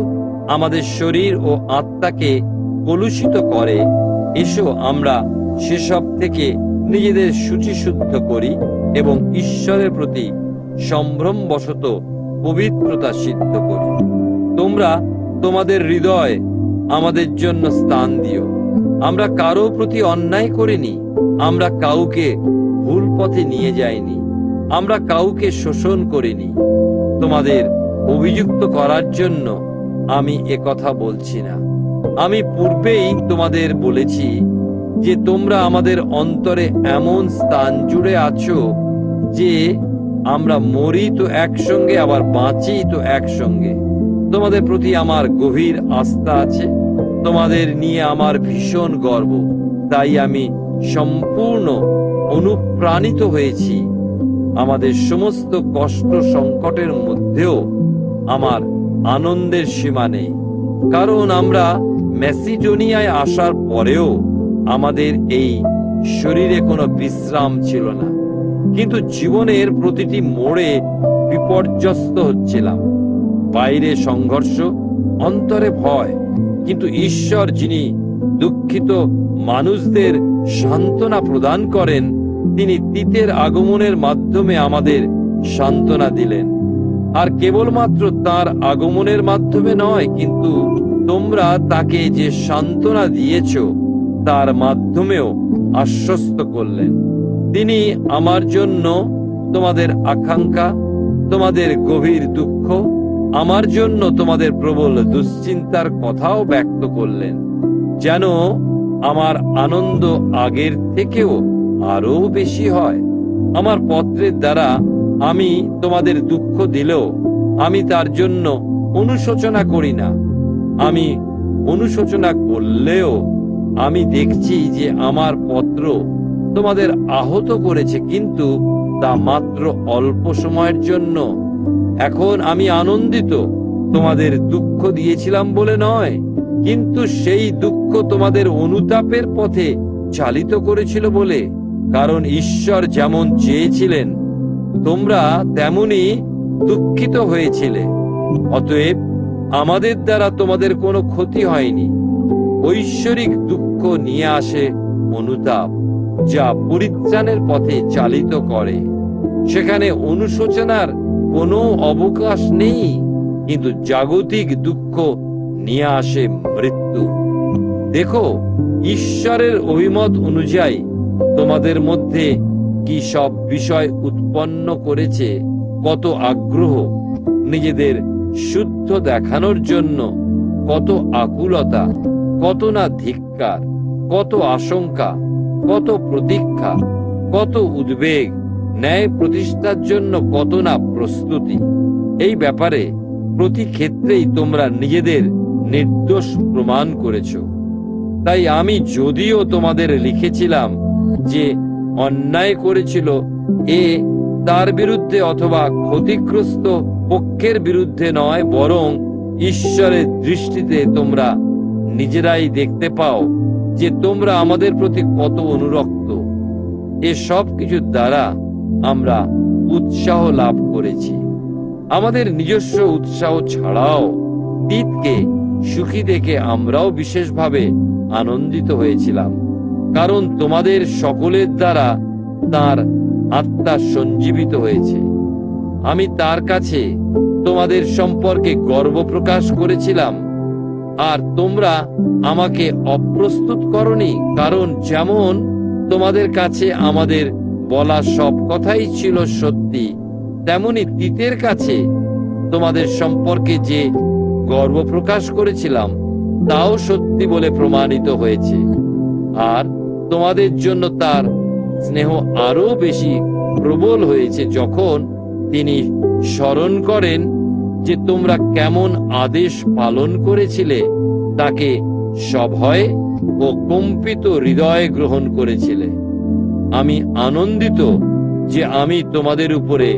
আমাদের শরীর ও আত্মাকে কলুষিত করে, এসো আমরা সেসব থেকে নিজেদের শুচিশুদ্ধ করি এবং ঈশ্বরের প্রতি সম্ভ্রমবশত পবিত্রতা সিদ্ধ করি। তোমরা তোমাদের হৃদয় আমাদের জন্য স্থান দিও। আমরা কারো প্রতি অন্যায় করিনি, আমরা কাউকে ভুল পথে নিয়ে যাইনি, আমরা কাউকে শোষণ করিনি। তোমাদের অভিযুক্ত করার জন্য আমি একথা বলছি না। আমি পূর্বেই তোমাদের বলেছি যে তোমরা আমাদের অন্তরে এমন স্থান জুড়ে আছো যে আমরা মরি তো একসঙ্গে, আবার বাঁচি তো একসঙ্গে। তোমাদের প্রতি আমার গভীর আস্থা আছে, তোমাদের নিয়ে আমার ভীষণ গর্ব। তাই আমি সম্পূর্ণ অনুপ্রাণিত হয়েছি। আমাদের সমস্ত কষ্ট সংকটের মধ্যেও আমার আনন্দের সীমা নেই, কারণ আমরা ম্যাসিডোনিয়ায় আসার পরেও আমাদের এই শরীরে কোনো বিশ্রাম ছিল না, কিন্তু জীবনের প্রতিটি মোড়ে বিপর্যস্ত হচ্ছিলাম। বাইরে সংঘর্ষ, অন্তরে ভয়, কিন্তু ঈশ্বর যিনি দুঃখিত মানুষদের সান্ত্বনা প্রদান করেন, তিনি তীতের আগমনের মাধ্যমে আমাদের সান্ত্বনা দিলেন। আর কেবলমাত্র তার আগমনের মাধ্যমে নয়, কিন্তু তোমরা তাকে যে সান্ত্বনা দিয়েছ তার মাধ্যমেও আশ্বস্ত করলেন। তিনি আমার জন্য তোমাদের আকাঙ্ক্ষা, তোমাদের গভীর দুঃখ, আমার জন্য তোমাদের প্রবল দুশ্চিন্তার কথাও ব্যক্ত করলেন, যেন আমার আনন্দ আগের থেকেও আরো বেশি হয়। আমার পত্রের দ্বারা আমি তোমাদের দুঃখ দিলেও আমি তার জন্য অনুশোচনা করি না। আমি অনুশোচনা করলেও আমি দেখছি যে আমার পত্র তোমাদের আহত করেছে, কিন্তু তা মাত্র অল্প সময়ের জন্য। এখন আমি আনন্দিত, তোমাদের দুঃখ দিয়েছিলাম বলে নয়, কিন্তু সেই দুঃখ তোমাদের অনুতাপের পথে চালিত করেছিল বলে। কারণ ঈশ্বর যেমন চেয়েছিলেন তোমরা তেমনি দুঃখিত হয়েছিলে। অতএব আমাদের দ্বারা তোমাদের কোনো ক্ষতি হয়নি। ঐশ্বরিক দুঃখ নিয়ে আসে অনুতাপ, যা পরিত্রাণের পথে চালিত করে। সেখানে অনুশোচনার কোনো অবকাশ নেই, কিন্তু জাগতিক দুঃখ নিয়ে আসে মৃত্যু। দেখো, ঈশ্বরের অভিমত অনুযায়ী তোমাদের মধ্যে কি সব বিষয় উৎপন্ন করেছে কত আগ্রহ, নিজেদের শুদ্ধ দেখানোর জন্য কত আকুলতা, কত না ধিক্কার, কত আশঙ্কা, কত প্রতীক্ষা, কত উদ্বেগ, ন্যায় প্রতিষ্ঠার জন্য কত না প্রস্তুতি। এই ব্যাপারে প্রতি ক্ষেত্রেই তোমরা নিজেদের নির্দোষ প্রমাণ করেছ। তাই আমি যদিও তোমাদের লিখেছিলাম যে অন্যায় করেছিল তার বিরুদ্ধে অথবা ক্ষতিগ্রস্ত পক্ষের বিরুদ্ধে নয়, বরং ঈশ্বরের দৃষ্টিতে তোমরা নিজেরাই দেখতে পাও যে তোমরা আমাদের প্রতি কত অনুরক্ত। এসব কিছুর দ্বারা আমরা উৎসাহ লাভ করেছি। আমাদের নিজস্ব উৎসাহ ছাড়াও তীতকে সুখী দেখে আমরাও বিশেষভাবে আনন্দিত হয়েছিলাম, কারণ তোমাদের সকলের দ্বারা তার আত্মা সঞ্জীবিত হয়েছে। আমি তার কাছে তোমাদের সম্পর্কে গর্ব প্রকাশ করেছিলাম, আর তোমরা আমাকে অপ্রস্তুত করনি, কারণ যেমন তোমাদের কাছে আমাদের বলা সব কথাই ছিল সত্যি, তেমনি তীতের কাছে তোমাদের সম্পর্কে যে গর্ব প্রকাশ করেছিলাম তাও সত্যি বলে প্রমাণিত হয়েছে। আর তোমাদের জন্য তার স্নেহ আরো বেশি প্রবল হয়েছে যখন তিনি স্মরণ করেন যে তোমরা কেমন আদেশ পালন করেছিলে, তাকে সভয়ে ও কম্পিত হৃদয়ে গ্রহণ করেছিলে। আমি আনন্দিত যে আমি তোমাদের উপরে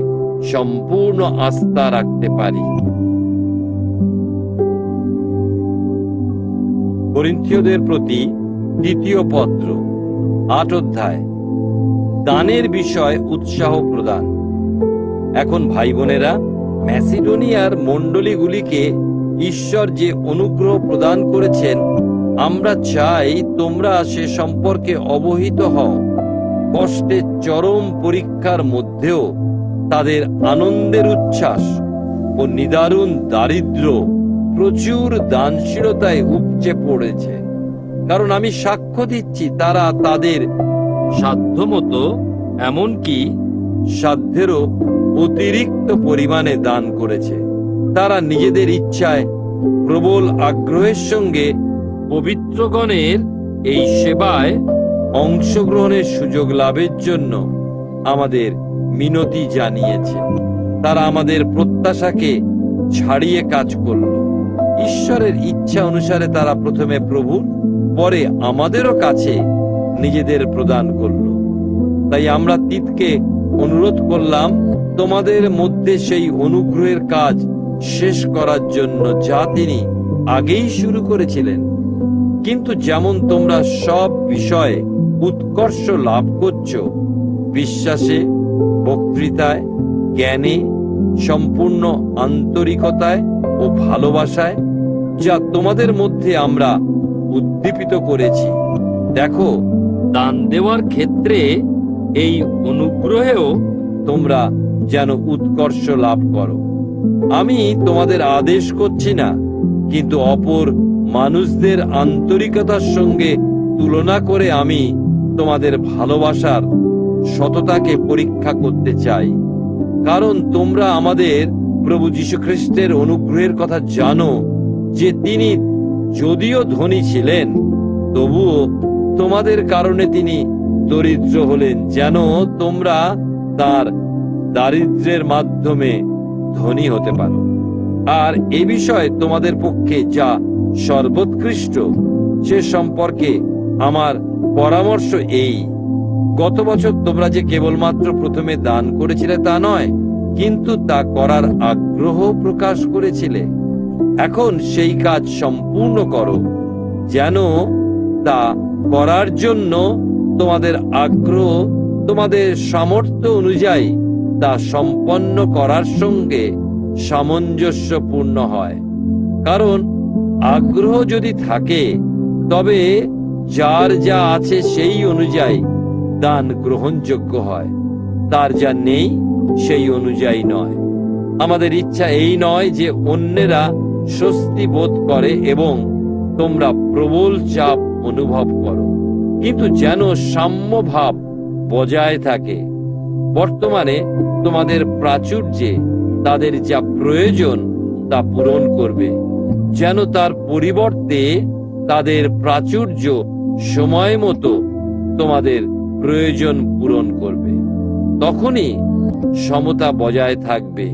সম্পূর্ণ আস্থা রাখতে পারি। করিন্থীয়দের প্রতি দ্বিতীয় পত্র 8 অধ্যায়। দানের বিষয় উৎসাহ প্রদান। এখন ভাই বোনেরা, ম্যাসিডোনিয়ার মণ্ডলীগুলিকে ঈশ্বর যে অনুগ্রহ প্রদান করেছেন, আমরা চাই তোমরা সে সম্পর্কে অবহিত হও। কষ্টের চরম পরীক্ষার মধ্যেও তাদের আনন্দের উচ্ছ্বাস ও নিদারুণ দারিদ্র্য প্রচুর দানশীলতায় উপচে পড়েছে। কারণ আমি সাক্ষ্য দিচ্ছি, তারা তাদের সাধ্যমতো, এমনকি সাধ্যেরও অতিরিক্ত পরিমাণে দান করেছে। তারা নিজেদের ইচ্ছায় প্রবল আগ্রহের সঙ্গে পবিত্রগণের এই সেবায় অংশগ্রহণের সুযোগ লাভের জন্য আমাদের মিনতি জানিয়েছে। তারা আমাদের প্রত্যাশাকে ছাড়িয়ে কাজ করল। ঈশ্বরের ইচ্ছা অনুসারে তারা প্রথমে প্রভুর, পরে আমাদেরও কাছে নিজেদের প্রদান করল। তাই আমরা তীতকে অনুরোধ করলাম তোমাদের মধ্যে সেই অনুগ্রহের কাজ শেষ করার জন্য যা তিনি আগেই শুরু করেছিলেন। কিন্তু যেমন তোমরা সব বিষয়ে উৎকর্ষ লাভ করছো, বিশ্বাসে, বক্তৃতায়, জ্ঞানে, সম্পূর্ণ আন্তরিকতায় ও ভালোবাসায়, যা তোমাদের মধ্যে আমরা উদ্দীপিত করেছি, দেখো দান দেওয়ার ক্ষেত্রে এই অনুগ্রহেও তোমরা যেন উৎকর্ষ লাভ করো। আমি তোমাদের আদেশ করছি না, কিন্তু অপর মানুষদের আন্তরিকতার সঙ্গে তুলনা করে আমি তোমাদের ভালোবাসার সততাকে পরীক্ষা করতে চাই। কারণ তোমরা আমাদের প্রভু যীশু খ্রিস্টের অনুগ্রহের কথা জানো যে তিনি যদিও ধনী ছিলেন, তবুও তোমাদের কারণে তিনি দরিদ্র হলেন, যেন তোমরা তার দারিদ্র্যের মাধ্যমে ধনী হতে পারো। আর এ বিষয়ে তোমাদের পক্ষে যা সর্বোৎকৃষ্ট সে সম্পর্কে আমার পরামর্শ এই: গত বছর তোমরা যে কেবলমাত্র প্রথমে দান করেছিলে তা নয়, কিন্তু তা করার আগ্রহ প্রকাশ করেছিলে। এখন সেই কাজ সম্পূর্ণ করো, যেন তা করার জন্য তোমাদের আগ্রহ তোমাদের সামর্থ্য অনুযায়ী তা সম্পন্ন করার সঙ্গে সামঞ্জস্যপূর্ণ হয়। কারণ আগ্রহ যদি থাকে তবে যার যা আছে সেই অনুযায়ী দান গ্রহণযোগ্য হয়, তার যা নেই সেই অনুযায়ী নয়। আমাদের ইচ্ছা এই নয় যে অন্যেরা স্বস্তি বোধ করে এবং তোমরা প্রবল চাপ অনুভব করো, কিন্তু যেন সাম্যভাব বজায় থাকে। বর্তমানে তোমাদের প্রাচুর্যে তাদের যা প্রয়োজন তা পূরণ করবে, যেন তার পরিবর্তে তাদের প্রাচুর্য সময় মতো তোমাদের প্রয়োজন পূরণ করবে। তখনই সমতা বজায় থাকবে।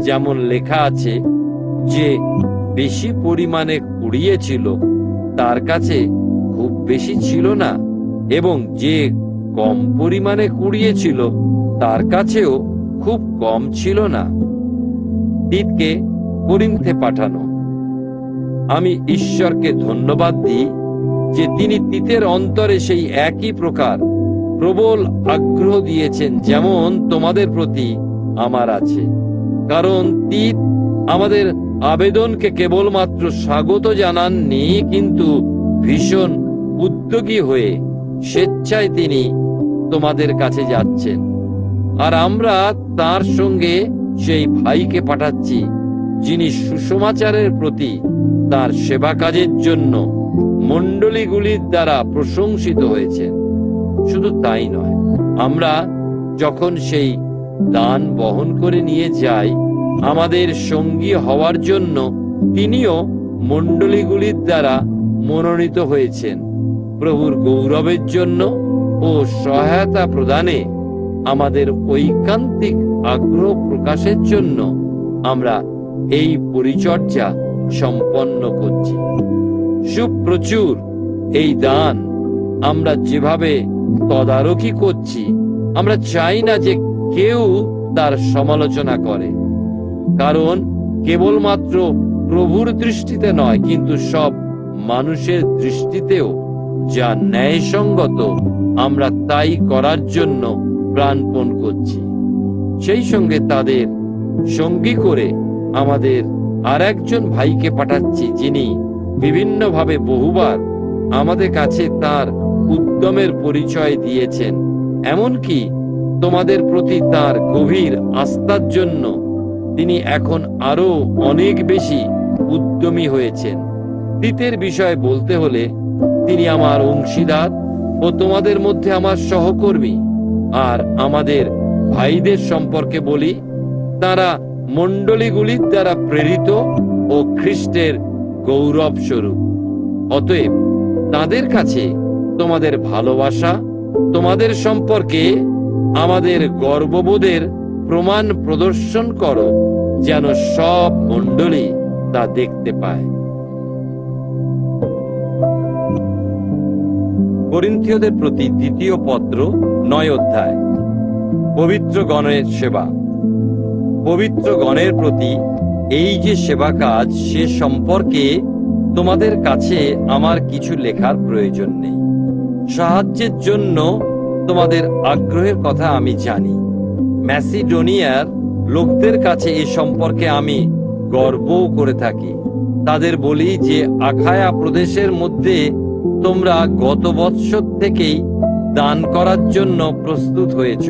যেমন লেখা আছে, যে বেশি পরিমাণে কুড়িয়েছিল তার কাছে খুব বেশি ছিল না, এবং যে কম পরিমাণে কুড়িয়েছিল তার কাছেও খুব কম ছিল না। তীতকে করিন্থে পাঠানো। আমি ঈশ্বরকে ধন্যবাদ দিই যে তিনি তীতের অন্তরে সেই একই প্রকার প্রবল আগ্রহ দিয়েছেন যেমন তোমাদের প্রতি আমার আছে। কারণ তীত আমাদের আবেদনকে কেবলমাত্র স্বাগত জানাননি, কিন্তু ভীষণ উদ্যোগী হয়ে স্বেচ্ছায় তিনি তোমাদের কাছে যাচ্ছেন। আর আমরা তার সঙ্গে সেই ভাইকে পাঠাচ্ছি যিনি সুসমাচারের প্রতি তার সেবা কাজের জন্য মণ্ডলীগুলির দ্বারা প্রশংসিত হয়েছেন। শুধু তাই নয়, আমরা যখন সেই দান বহন করে নিয়ে যাই, আমাদের সঙ্গী হওয়ার জন্য তিনিও মণ্ডলীগুলির দ্বারা মনোনীত হয়েছেন। প্রভুর গৌরবের জন্য ও সহায়তা প্রদানে আমাদের ঐকান্তিক আগ্রহ প্রকাশের জন্য আমরা এই পরিচর্যা সম্পন্ন করছি। সুপ্রচুর এই দান আমরা যেভাবে তদারকি করছি, আমরা চাই না যে কেউ তার সমালোচনা করে, কারণ কেবলমাত্র প্রভুর দৃষ্টিতে নয়, কিন্তু সব মানুষের দৃষ্টিতেও যা ন্যায়সঙ্গত আমরা তাই করার জন্য প্রাণপণ করছি। সেই সঙ্গে তাদের সঙ্গী করে আমাদের আর একজন ভাইকে পাঠাচ্ছি যিনি বিভিন্নভাবে বহুবার আমাদের কাছে তার উদ্যমের পরিচয় দিয়েছেন, এমনকি তোমাদের প্রতি তার গভীর আস্থার জন্য তিনি এখন আরো অনেক বেশি উদ্যমী হয়েছেন। তীতের বিষয়ে বলতে হলে তিনি আমার অংশীদার ও তোমাদের মধ্যে আমার সহকর্মী। আর আমাদের ভাইদের সম্পর্কে বলি, তারা মণ্ডলীগুলির দ্বারা প্রেরিত ও খ্রিস্টের গৌরব স্বরূপ। অতএব তাদের কাছে তোমাদের ভালোবাসা, তোমাদের সম্পর্কে আমাদের গর্ববোধের প্রমাণ প্রদর্শন করো, যেন সব মণ্ডলী তা দেখতে পায়। করিন্থীয়দের প্রতি দ্বিতীয় পত্র 9 অধ্যায়। পবিত্র গণের সেবা। পবিত্র গণের প্রতি এই যে সেবা কাজ, সে সম্পর্কে তোমাদের কাছে আমার কিছু লেখার প্রয়োজন নেই। সাহায্যের জন্য তোমাদের আগ্রহের কথা আমি জানি। ম্যাসিডোনিয়ার লোকদের কাছে এ সম্পর্কে আমি গর্বও করে থাকি। তাদের বলি যে আখায়া প্রদেশের মধ্যে তোমরা গত বৎসর থেকেই দান করার জন্য প্রস্তুত হয়েছ,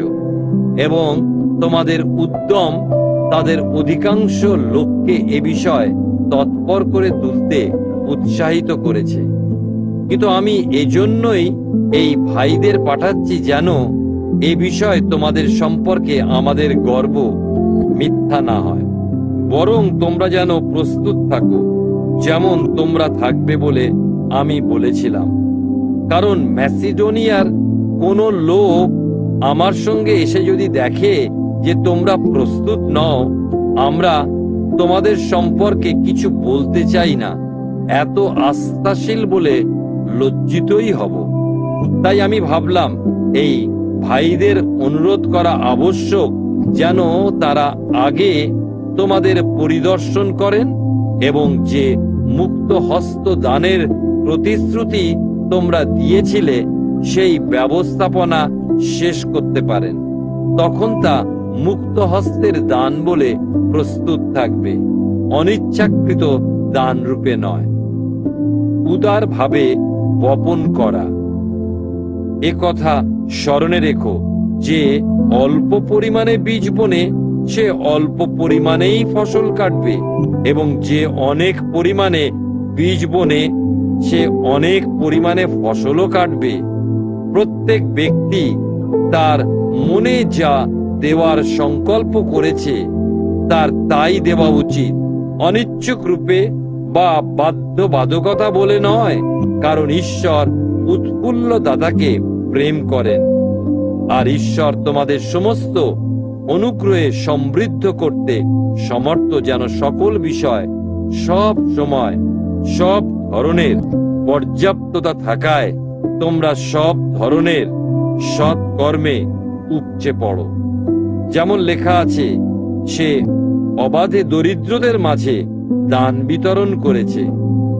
এবং তোমাদের উদ্যম তাদের অধিকাংশ লোককে এ বিষয়ে তৎপর করে তুলতে উৎসাহিত করেছে। কিন্তু আমি এজন্যই এই ভাইদের পাঠাচ্ছি যেন এ বিষয়ে তোমাদের সম্পর্কে আমাদের গর্ব মিথ্যা না হয়, বরং তোমরা যেন প্রস্তুত থাকো, যেমন তোমরা থাকবে বলে আমি বলেছিলাম। কারণ ম্যাসিডোনিয়ার কোনো লোক আমার সঙ্গে এসে যদি দেখে যে তোমরা প্রস্তুত নও, আমরা তোমাদের সম্পর্কে কিছু বলতে চাই না, এত আস্থাশীল বলে লজ্জিতই হব। তাই আমি ভাবলাম এই ভাইদের অনুরোধ করা আবশ্যক যেন তারা আগে তোমাদের পরিদর্শন করেন এবং যে মুক্ত হস্ত দানের প্রতিশ্রুতি তোমরা দিয়েছিলে সেই ব্যবস্থাপনা শেষ করতে পারেন। তখন তা মুক্ত হস্তের দান বলে প্রস্তুত থাকবে, অনিচ্ছাকৃত দান রূপে নয়, উদার ভাবে বপন করা। এ কথা স্মরণে রেখো যে অল্প পরিমাণে বীজ বোনে সে অল্প পরিমাণেই ফসল কাটবে, এবং যে অনেক পরিমাণে বীজ বোনে সে অনেক পরিমাণে ফসলও কাটবে। প্রত্যেক ব্যক্তি তার মনে যা দেওয়ার সংকল্প করেছে তার তাই দেওয়া উচিত, অনিচ্ছুক রূপে বা বাধ্যবাধকতা বলে নয়, কারণ ঈশ্বর উৎফুল্ল দাতাকে প্রেম করেন। আর ঈশ্বর তোমাদের সমস্ত অনুগ্রহে সমৃদ্ধ করতে সমর্থ, যেন সকল বিষয় সব সময় সব ধরনের পর্যাপ্ততা থাকায় তোমরা সব ধরনের সৎ কর্মে উপচে পড়ো। যেমন লেখা আছে, সে অবাধে দরিদ্রদের মাঝে দান বিতরণ করেছে,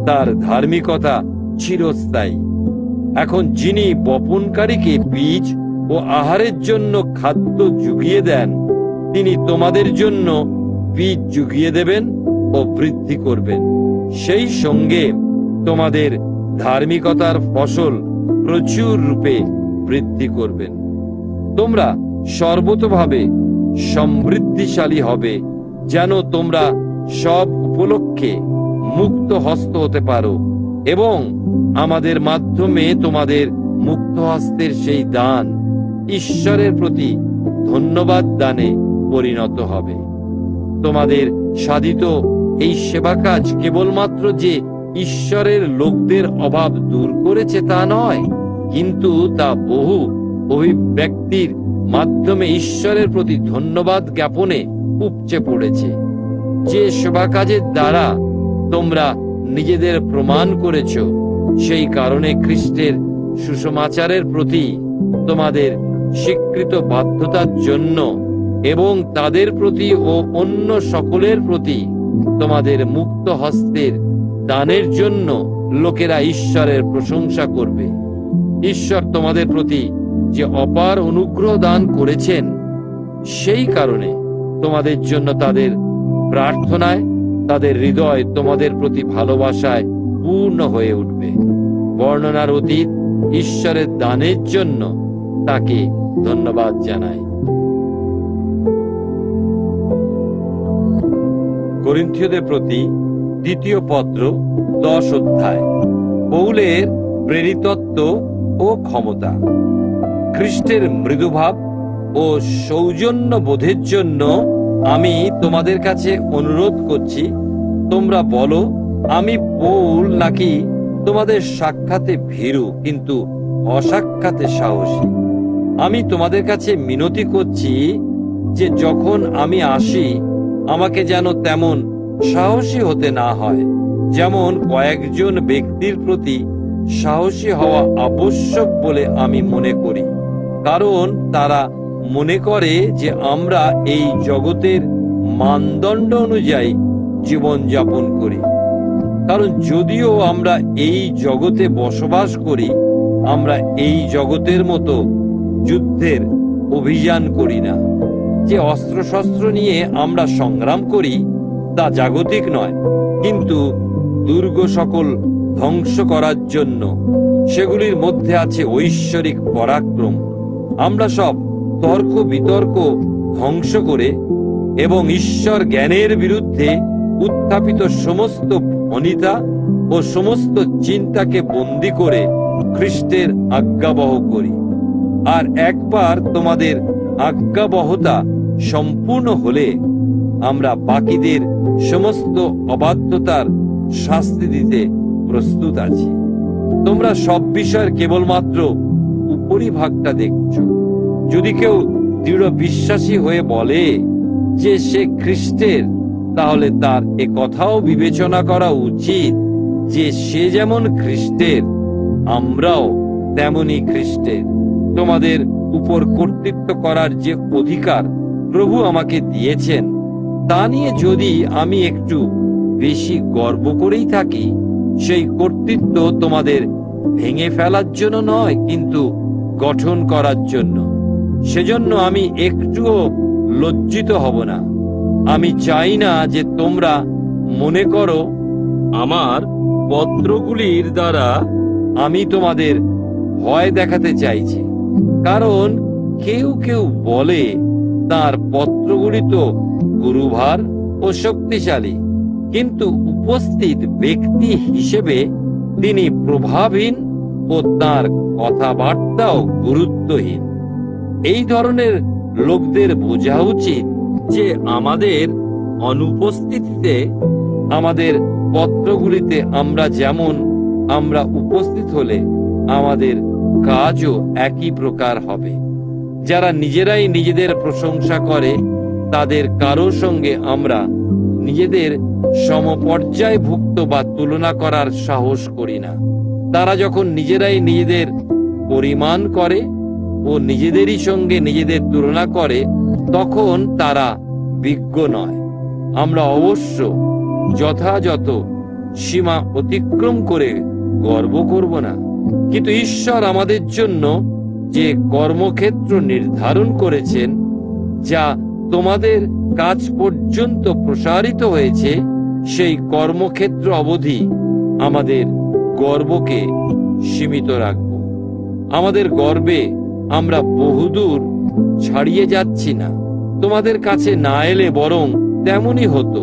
তার ধার্মিকতা চিরস্থায়ী। এখন যিনি বপনকারীকে বীজ ও আহারের জন্য খাদ্য জুগিয়ে দেন, তিনি তোমাদের জন্য বীজ জুগিয়ে দেবেন ও বৃদ্ধি করবেন, সেই সঙ্গে তোমাদের ধার্মিকতার ফসল প্রচুর রূপে বৃদ্ধি করবেন। তোমরা সর্বতোভাবে সমৃদ্ধিশালী হবে, যেন তোমরা সব উপলক্ষে মুক্ত হস্ত হতে পারো, এবং আমাদের মাধ্যমে তোমাদের মুক্ত হস্তের সেই দান ঈশ্বরের প্রতি ধন্যবাদ দানে পরিণত হবে। তোমাদের সাধিত এই সেবা কাজ কেবলমাত্র যে ঈশ্বরের লোকদের অভাব দূর করেছে তা নয়, কিন্তু তা বহু অভিব্যক্তির মাধ্যমে ঈশ্বরের প্রতি ধন্যবাদ জ্ঞাপনে উপচে পড়েছে। যে সেবা কাজের দ্বারা তোমরা নিজেদের প্রমাণ করেছ, সেই কারণে খ্রিস্টের সুসমাচারের প্রতি তোমাদের স্বীকৃত বাধ্যতার জন্য এবং তাদের প্রতি ও অন্য সকলের প্রতি তোমাদের মুক্ত হস্তের দানের জন্য লোকেরা ঈশ্বরের প্রশংসা করবে। ঈশ্বর তোমাদের প্রতি যে অপার অনুগ্রহ দান করেছেন, সেই কারণে তোমাদের জন্য তাদের প্রার্থনায় তাদের হৃদয় তোমাদের প্রতি ভালোবাসায় পূর্ণ হয়ে উঠবে। বর্ণনার অতীত ঈশ্বরের দানের জন্য তাকে ধন্যবাদ জানাই। করিন্থীয়দের প্রতি দ্বিতীয় পত্র 10 অধ্যায়। পৌলের প্রেরিতত্ব ও ক্ষমতা। খ্রিস্টের মৃদুভাব ও সৌজন্য বোধের জন্য আমি তোমাদের কাছে অনুরোধ করছি, তোমরা বলো আমি পৌল নাকি তোমাদের সাক্ষাতে ভীরু কিন্তু অসাক্ষাতে সাহসী। আমি তোমাদের কাছে মিনতি করছি যে যখন আমি আসি আমাকে যেন তেমন সাহসী হতে না হয়, যেমন কয়েকজন ব্যক্তির প্রতি সাহসী হওয়া আবশ্যক বলে আমি মনে করি, কারণ তারা মনে করে যে আমরা এই জগতের মানদণ্ড অনুযায়ী জীবন যাপন করি। কারণ যদিও আমরা এই জগতে বসবাস করি, আমরা এই জগতের মতো যুদ্ধের অভিযান করি না। যে অস্ত্রশস্ত্র নিয়ে আমরা সংগ্রাম করি তা জাগতিক নয়, কিন্তু দুর্গ সকল ধ্বংস করার জন্য। সেগুলির মধ্যে আছে ঐশ্বরিক পরাক্রম। আমরা সব তর্ক বিতর্ক ধ্বংস করে এবং ঈশ্বর জ্ঞানের বিরুদ্ধে উত্থাপিত সমস্ত ভনিতা ও সমস্ত চিন্তাকে বন্দী করে খ্রিস্টের আজ্ঞাবহ করি। আর একবার তোমাদের আজ্ঞাবহতা সম্পূর্ণ হলে আমরা বাকিদের সমস্ত অবাধ্যতার শাস্তি দিতে প্রস্তুত আছি। তোমরা সব বিষয়ের কেবলমাত্র উপরিভাগটা দেখছো। যদি কেউ দৃঢ় বিশ্বাসী হয়ে বলে যে সে খ্রিস্টের, তাহলে তার এ কথাও বিবেচনা করা উচিত যে সে যেমন খ্রিস্টের, আমরাও তেমনি খ্রিস্টের। তোমাদের উপর কর্তৃত্ব করার যে অধিকার প্রভু আমাকে দিয়েছেন, তা নিয়ে যদি আমি একটু বেশি গর্ব করেই থাকি, সেই কর্তৃত্ব তোমাদের ভেঙে ফেলার জন্য নয়, কিন্তু গঠন করার জন্য। সেজন্য আমি একটুও লজ্জিত হব না। আমি চাই না যে তোমরা মনে করো আমার পত্রগুলির দ্বারা আমি তোমাদের ভয় দেখাতে চাইছি, কারণ কেউ কেউ বলে তার পত্রগুলি তো গুরুভার ও শক্তিশালী, কিন্তু উপস্থিত ব্যক্তি হিসেবে তিনি প্রভাবহীন ও তার কথাবার্তাও গুরুত্বহীন। এই ধরনের লোকদের বোঝা উচিত যে আমাদের অনুপস্থিতিতে আমাদের পত্রগুলিতে আমরা উপস্থিত হলে আমাদের কাজও একই প্রকার হবে। যারা নিজেরাই নিজেদের প্রশংসা করে তাদের কারো সঙ্গে আমরা নিজেদের সমপর্যায়ভুক্ত বা তুলনা করার সাহস করি না। তারা যখন নিজেরাই নিজেদের পরিমাণ করে ও নিজেদেরই সঙ্গে নিজেদের তুলনা করে তখন তারা বিজ্ঞ নয়। আমরা অবশ্য যথাযথ সীমা অতিক্রম করে গর্ব করব না, কিন্তু ঈশ্বর আমাদের জন্য যে কর্মক্ষেত্র নির্ধারণ করেছেন, যা তোমাদের কাজ পর্যন্ত প্রসারিত হয়েছে, সেই কর্মক্ষেত্র অবধি আমাদের গর্বকে সীমিত রাখব। আমাদের গর্বে আমরা বহুদূর ছাড়িয়ে যাচ্ছি না। তোমাদের কাছে না এলে বরং তেমনই হতো,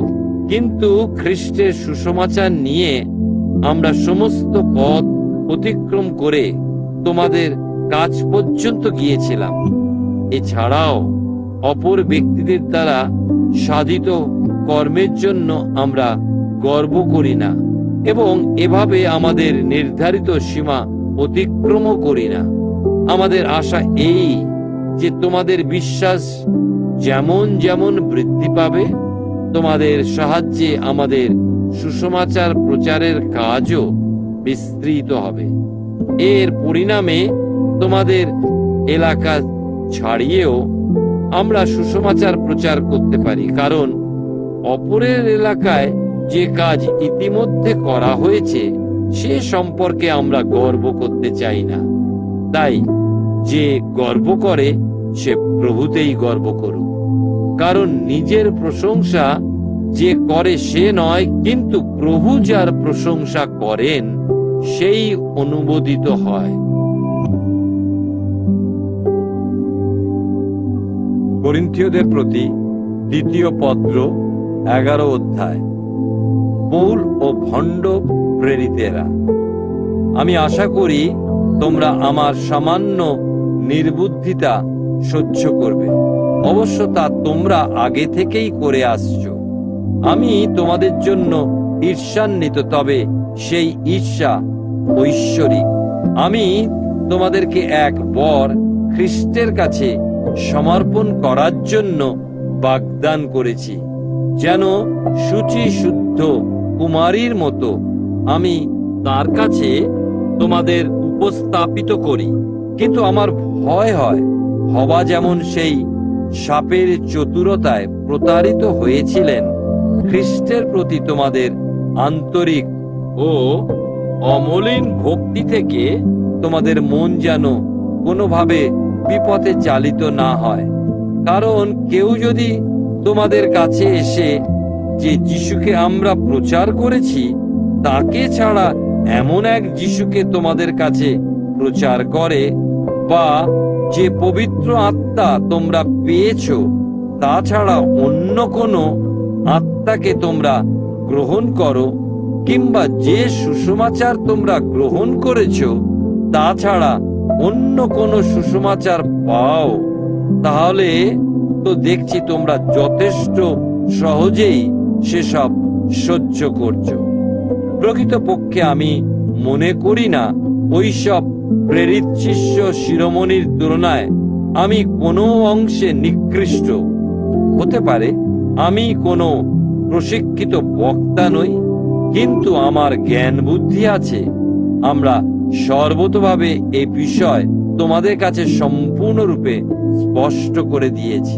কিন্তু খ্রিস্টের সুসমাচার নিয়ে আমরা সমস্ত পথ অতিক্রম করে তোমাদের কাজ পর্যন্ত গিয়েছিলাম। এছাড়াও অপর ব্যক্তিদের দ্বারা সাধিত কর্মের জন্য আমরা গর্ব করি না এবং এভাবে আমাদের নির্ধারিত সীমা অতিক্রমও করি না। আমাদের আশা এই যে তোমাদের বিশ্বাস যেমন যেমন বৃদ্ধি পাবে, তোমাদের সাহায্যে আমাদের সুসমাচার প্রচারের কাজও বিস্তৃত হবে। এর পরিণামে তোমাদের এলাকা ছাড়িয়েও আমরা সুসমাচার প্রচার করতে পারি, কারণ অপরের এলাকায় যে কাজ ইতিমধ্যে করা হয়েছে সে সম্পর্কে আমরা গর্ব করতে চাই না। তাই যে গর্ব করে সে প্রভুতেই গর্ব করুক, কারণ নিজের প্রশংসা যে করে সে নয়, কিন্তু প্রভু যার প্রশংসা করেন সেই অনুমোদিত হয়। করিন্থীয়দের প্রতি দ্বিতীয় পত্র 11 অধ্যায়। পৌল ও ভণ্ড প্রেরিতেরা, আমি আশা করি তোমরা আমার সামান্য নির্বুদ্ধিতা সহ্য করবে। অবশ্য তা তোমরা আগে থেকেই করে আসছো। আমি তোমাদের জন্য ঈর্ষান্বিত, তবে সেই ঈর্ষা ঐশ্বরিক। আমি তোমাদেরকে এক বর খ্রিস্টের কাছে সমর্পণ করার জন্য বাগদান করেছি, যেন শুচি শুদ্ধ কুমারীর মতো আমি তার কাছে তোমাদের উপস্থাপিত করি। কিন্তু আমার ভয় হয়, হওয়া যেমন সেই সাপের চতুরতায় প্রতারিত হয়েছিলেন, খ্রিস্টের প্রতি তোমাদের আন্তরিক ও অমলিন ভক্তি থেকে তোমাদের মন যেন কোনোভাবে বিপথে চালিত না হয়। কারণ কেউ যদি তোমাদের কাছে এসে যে যিশুকে আমরা প্রচার করেছি তাকে ছাড়া এমন এক যিশুকে তোমাদের কাছে প্রচার করে, বা যে পবিত্র আত্মা তোমরা পেয়েছো তা ছাড়া অন্য কোনো আত্মাকে তোমরা গ্রহণ করো, কিংবা যে সুসমাচার তোমরা গ্রহণ করেছো তা ছাড়া অন্য কোনো সুসমাচার পাও, তাহলে তো দেখছি তোমরা যথেষ্ট সহজেই সেসব সহ্য করছো। প্রকৃতপক্ষে আমি মনে করি না ওইসব প্রেরিত শিষ্য শিরোমণির তুলনায় আমি কোনো অংশে নিকৃষ্ট। হতে পারে আমি কোনো প্রশিক্ষিত বক্তা নই, কিন্তু আমার জ্ঞান বুদ্ধি আছে। আমরা সর্বতভাবে এই বিষয় তোমাদের কাছে সম্পূর্ণরূপে স্পষ্ট করে দিয়েছি।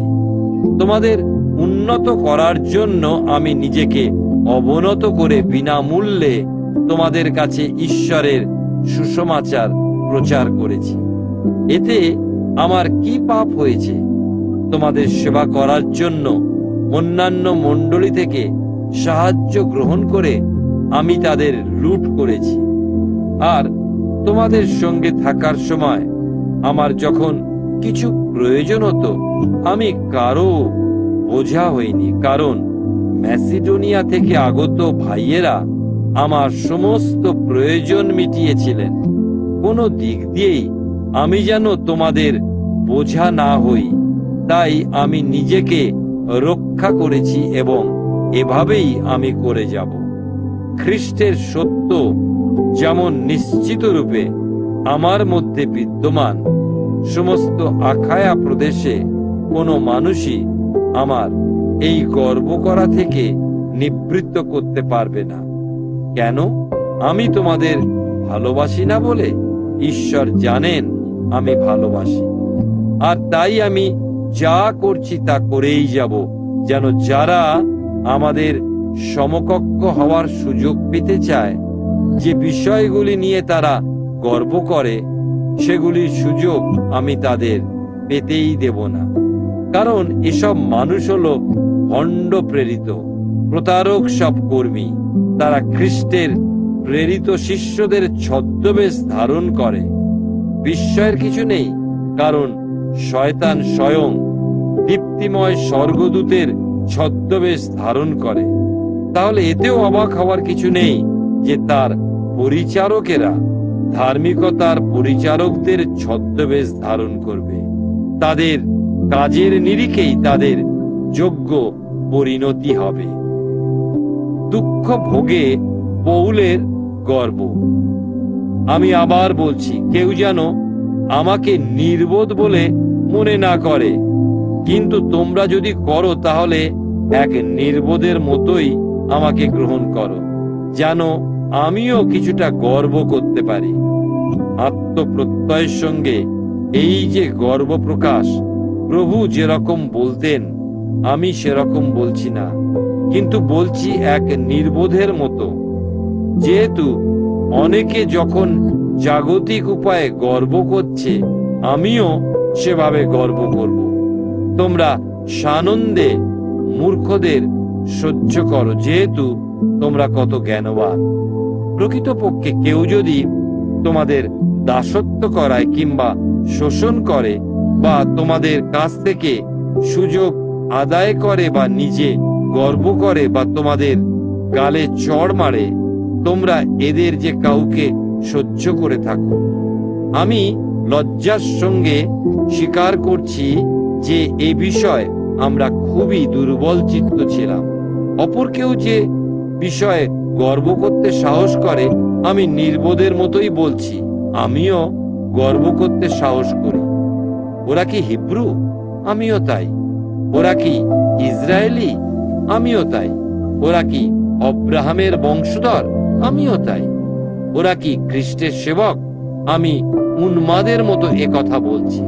তোমাদের উন্নত করার জন্য আমি নিজেকে অবনত করে বিনামূল্যে তোমাদের কাছে ঈশ্বরের সুসমাচার প্রচার করেছি। এতে আমার কি পাপ হয়েছে? তোমাদের সেবা করার জন্য অন্যান্য মণ্ডলী থেকে সাহায্য গ্রহণ করে আমি তাদের লুট করেছি। আর তোমাদের সঙ্গে থাকার সময় আমার যখন কিছু প্রয়োজন হতো, আমি কারো বোঝা হইনি, কারণ ম্যাসিডোনিয়া থেকে আগত ভাইয়েরা আমার সমস্ত প্রয়োজন মিটিয়েছিলেন। কোনো দিক দিয়েই আমি যেন তোমাদের বোঝা না হই, তাই আমি নিজেকে রক্ষা করেছি এবং এভাবেই আমি করে যাব। খ্রিস্টের সত্য যেমন নিশ্চিত রূপে আমার মধ্যে বিদ্যমান, সমস্ত আখায়া প্রদেশে কোনো মানুষই আমার এই গর্ব করা থেকে নিবৃত্ত করতে পারবে না। কেন? আমি তোমাদের ভালোবাসি না বলে? ঈশ্বর জানেন আমি ভালোবাসি। আর তাই আমি যা করছি তা করেই যাব, যেন যারা আমাদের সমকক্ষ হওয়ার সুযোগ পেতে চায়, যে বিষয়গুলি নিয়ে তারা গর্ব করে, সেগুলির সুযোগ আমি তাদের পেতেই দেব না। কারণ এসব মানুষ হলো ভণ্ড প্রেরিত, প্রতারক সব কর্মী। তারা খ্রিস্টের প্রেরিত শিষ্যদের ছদ্মবেশ ধারণ করে। বিস্ময়ের কিছু নেই, কারণ শয়তান স্বয়ং দীপ্তিময় স্বর্গদূতের ছদ্মবেশ ধারণ করে। তাহলে এতেও অবাক হওয়ার কিছু নেই যে তার পরিচারকেরা ধার্মিকতার পরিচারকদের ছদ্মবেশ ধারণ করবে। তাদের কাজের নিরিখেই তাদের যোগ্য পরিণতি হবে। দুঃখ ভোগে পৌলের গর্ব। আমি আবার বলছি, কেউ যেন আমাকে নির্বোধ বলে মনে না করে, কিন্তু তোমরা যদি করো তাহলে এক নির্বোধের মতোই আমাকে গ্রহণ করো, যেন আমিও কিছুটা গর্ব করতে পারি। আত্মপ্রত্যয়ের সঙ্গে এই যে গর্ব প্রকাশ, প্রভু যেরকম বলতেন আমি সেরকম বলছি না, কিন্তু বলছি এক নির্বোধের মতো। যেহেতু অনেকে যখন জাগতিক উপায়ে গর্ব করছে, আমিও সেভাবে গর্ব করব। তোমরা সানন্দে মূর্খদের সহ্য করো, যেহেতু তোমরা কত জ্ঞানবান। প্রকৃতপক্ষে কেউ যদি তোমাদের দাসত্ব করায় কিংবা শোষণ করে বা তোমাদের কাছ থেকে সুযোগ আদায় করে বা নিজে গর্ব করে বা তোমাদের গালে চড় মারে, তোমরা এদের যে কাউকে সহ্য করে থাকো। আমি লজ্জার সঙ্গে স্বীকার করছি যে এ বিষয়ে আমরা খুবই দুর্বল চিত্ত ছিলাম। অপর কেউ যে বিষয়ে গর্ব করতে সাহস করে, আমি নির্বোধের মতোই বলছি, আমিও গর্ব করতে সাহস করি। ওরা কি হিব্রু? আমিও তাই। ওরা কি ইসরায়েলি? আমিও তাই। ওরা কি অব্রাহামের বংশধর? আমিও তাই। ওরা কি খ্রিস্টের সেবক? আমি উন্মাদের মতো কথা বলছি।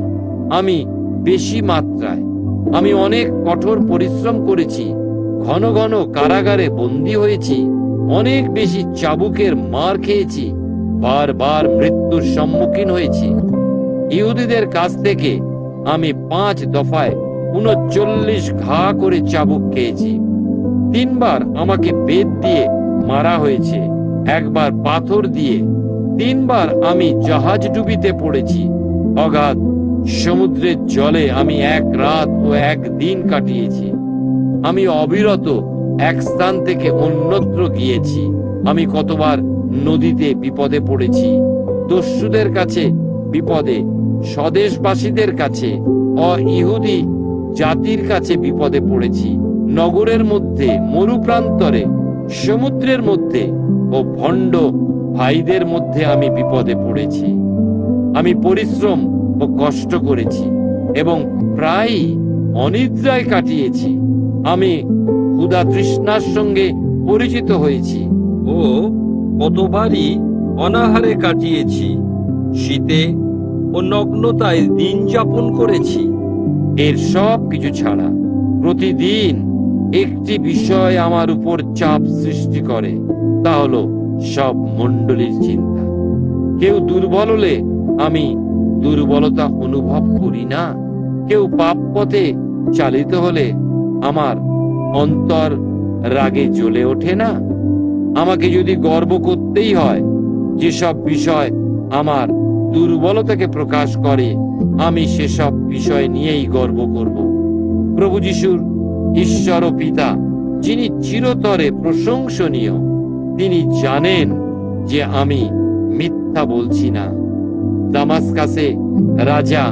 আমি বেশি মাত্রায়, আমি অনেক কঠোর পরিশ্রম করেছি, ঘন ঘন কারাগারে বন্দী হয়েছি, অনেক বেশি চাবুকের মার খেয়েছি, বারবার মৃত্যুর সম্মুখীন হয়েছি। ইহুদিদের কাছ থেকে আমি 5 দফায় 39 ঘা করে চাবুক খেয়েছি। 3 বার আমাকে বেত দিয়ে মারা হয়েছে, 1 বার পাথর দিয়ে। 3 বার আমি জাহাজ ডুবিতে পড়েছি। অগাধ সমুদ্রের জলে আমি 1 রাত ও 1 দিন কাটিয়েছি। আমি অবিরত এক স্থান থেকে অন্যত্র গিয়েছি। আমি কতবার নদীতে বিপদে পড়েছি, দস্যুদের কাছে বিপদে, স্বদেশবাসীদের কাছে, অইহুদি জাতির কাছে বিপদে পড়েছি। নগরের মধ্যে, মরুপ্রান্তরে, সমুদ্রের মধ্যে ও ভণ্ড ভাইদের মধ্যে আমি বিপদে পড়েছি। আমি পরিশ্রম ও কষ্ট করেছি এবং প্রায় অনিদ্রায় কাটিয়েছি। আমি ক্ষুধা তৃষ্ণার সঙ্গে পরিচিত হয়েছি ও কতবারই অনাহারে কাটিয়েছি। শীতে ও নগ্নতায় দিন যাপন করেছি। এর সব কিছু ছাড়া প্রতিদিন একটি বিষয় আমার উপর চাপ সৃষ্টি করে, তা হলো সব মণ্ডলীর চিন্তা। কেউ দুর্বল হলে আমি দুর্বলতা অনুভব করি না। কেউ পাপ পথে চালিত হলে আমার অন্তর রাগে জ্বলে ওঠে না। আমাকে যদি গর্ব করতেই হয়, যেসব বিষয় আমার দুর্বলতাকে প্রকাশ করে, আমি সেসব বিষয় নিয়েই গর্ব করব। প্রভু যিশুর ঈশ্বর ও পিতা, যিনি চিরতরে প্রশংসনীয়, তিনি জানেন যে আমি মিথ্যা বলছি না। দামাস্কাসে রাজা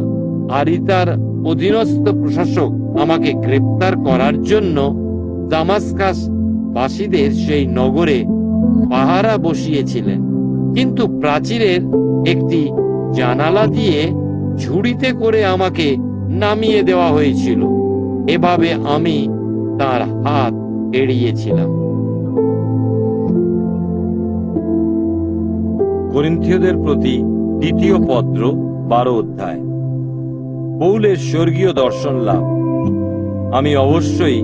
আরিতার অধীনস্থ প্রশাসক আমাকে গ্রেপ্তার করার জন্য দামাস্কাস বাসীদের সেই নগরে পাহারা বসিয়েছিলেন, কিন্তু প্রাচীরের একটি জানালা দিয়ে ঝুড়িতে করে আমাকে নামিয়ে দেওয়া হয়েছিল। এভাবে আমি তার হাত এড়িয়েছিলাম। করিন্থীয়দের প্রতি দ্বিতীয় পত্র 12 অধ্যায়। পৌলের স্বর্গীয় দর্শন লাভ। আমি অবশ্যই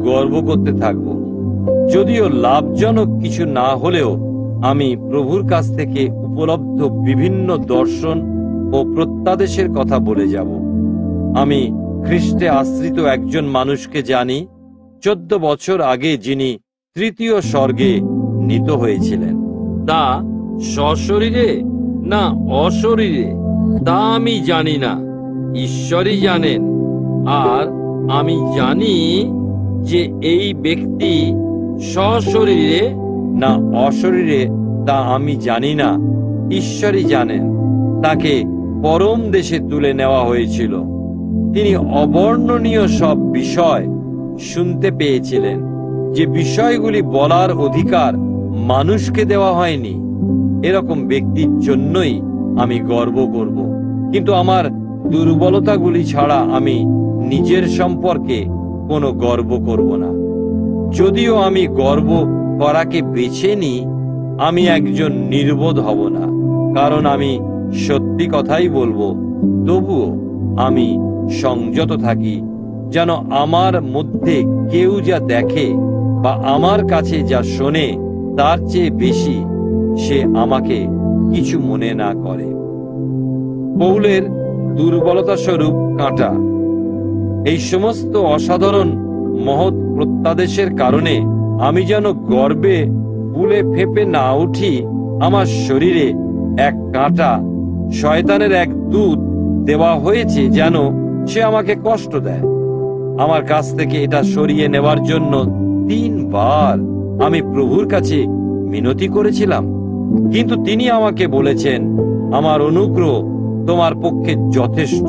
গর্ব করতে থাকব, যদিও লাভজনক কিছু না হলেও আমি প্রভুর কাছ থেকে উপলব্ধ বিভিন্ন দর্শন ও প্রত্যাদেশের কথা বলে যাব। আমি খ্রিস্টে আশ্রিত একজন মানুষকে জানি, 14 বছর আগে যিনি তৃতীয় স্বর্গে নীত হয়েছিলেন। তা সশরীরে না অশরীরে তা আমি জানি না, ঈশ্বরই জানেন। আর আমি জানি যে এই ব্যক্তি সশরীরে না অশরীরে তা আমি জানি না, ঈশ্বরই জানেন। তাকে পরম দেশে তুলে নেওয়া হয়েছিল। তিনি অবর্ণনীয় সব বিষয় শুনতে পেয়েছিলেন, যে বিষয়গুলি বলার অধিকার মানুষকে দেওয়া হয়নি। এরকম ব্যক্তির জন্যই আমি গর্ব করব, কিন্তু আমার দুর্বলতাগুলি ছাড়া আমি নিজের সম্পর্কে কোনো গর্ব করব না। যদিও আমি গর্ব করাকে বেছে নিই, আমি একজন নির্বোধ হব না, কারণ আমি সত্যি কথাই বলবো। তবুও আমি সংযত থাকি, যেন আমার মধ্যে কেউ যা দেখে বা আমার কাছে যা শোনে তার চেয়ে বেশি সে আমাকে কিছু মনে না করে। পৌলের দুর্বলতা স্বরূপ কাঁটা। এই সমস্ত অসাধারণ মহৎ প্রত্যাদেশের কারণে আমি যেন গর্বে ফুলে ফেপে না উঠি। আমার শরীরে এক কাঁটা, শয়তানের এক দূত দেওয়া হয়েছে, যেন সে আমাকে কষ্ট দেয়। আমার কাছ থেকে এটা সরিয়ে নেওয়ার জন্য 3 বার আমি প্রভুর কাছে মিনতি করেছিলাম, কিন্তু তিনি আমাকে বলেছেন, আমার অনুগ্রহ তোমার পক্ষে যথেষ্ট,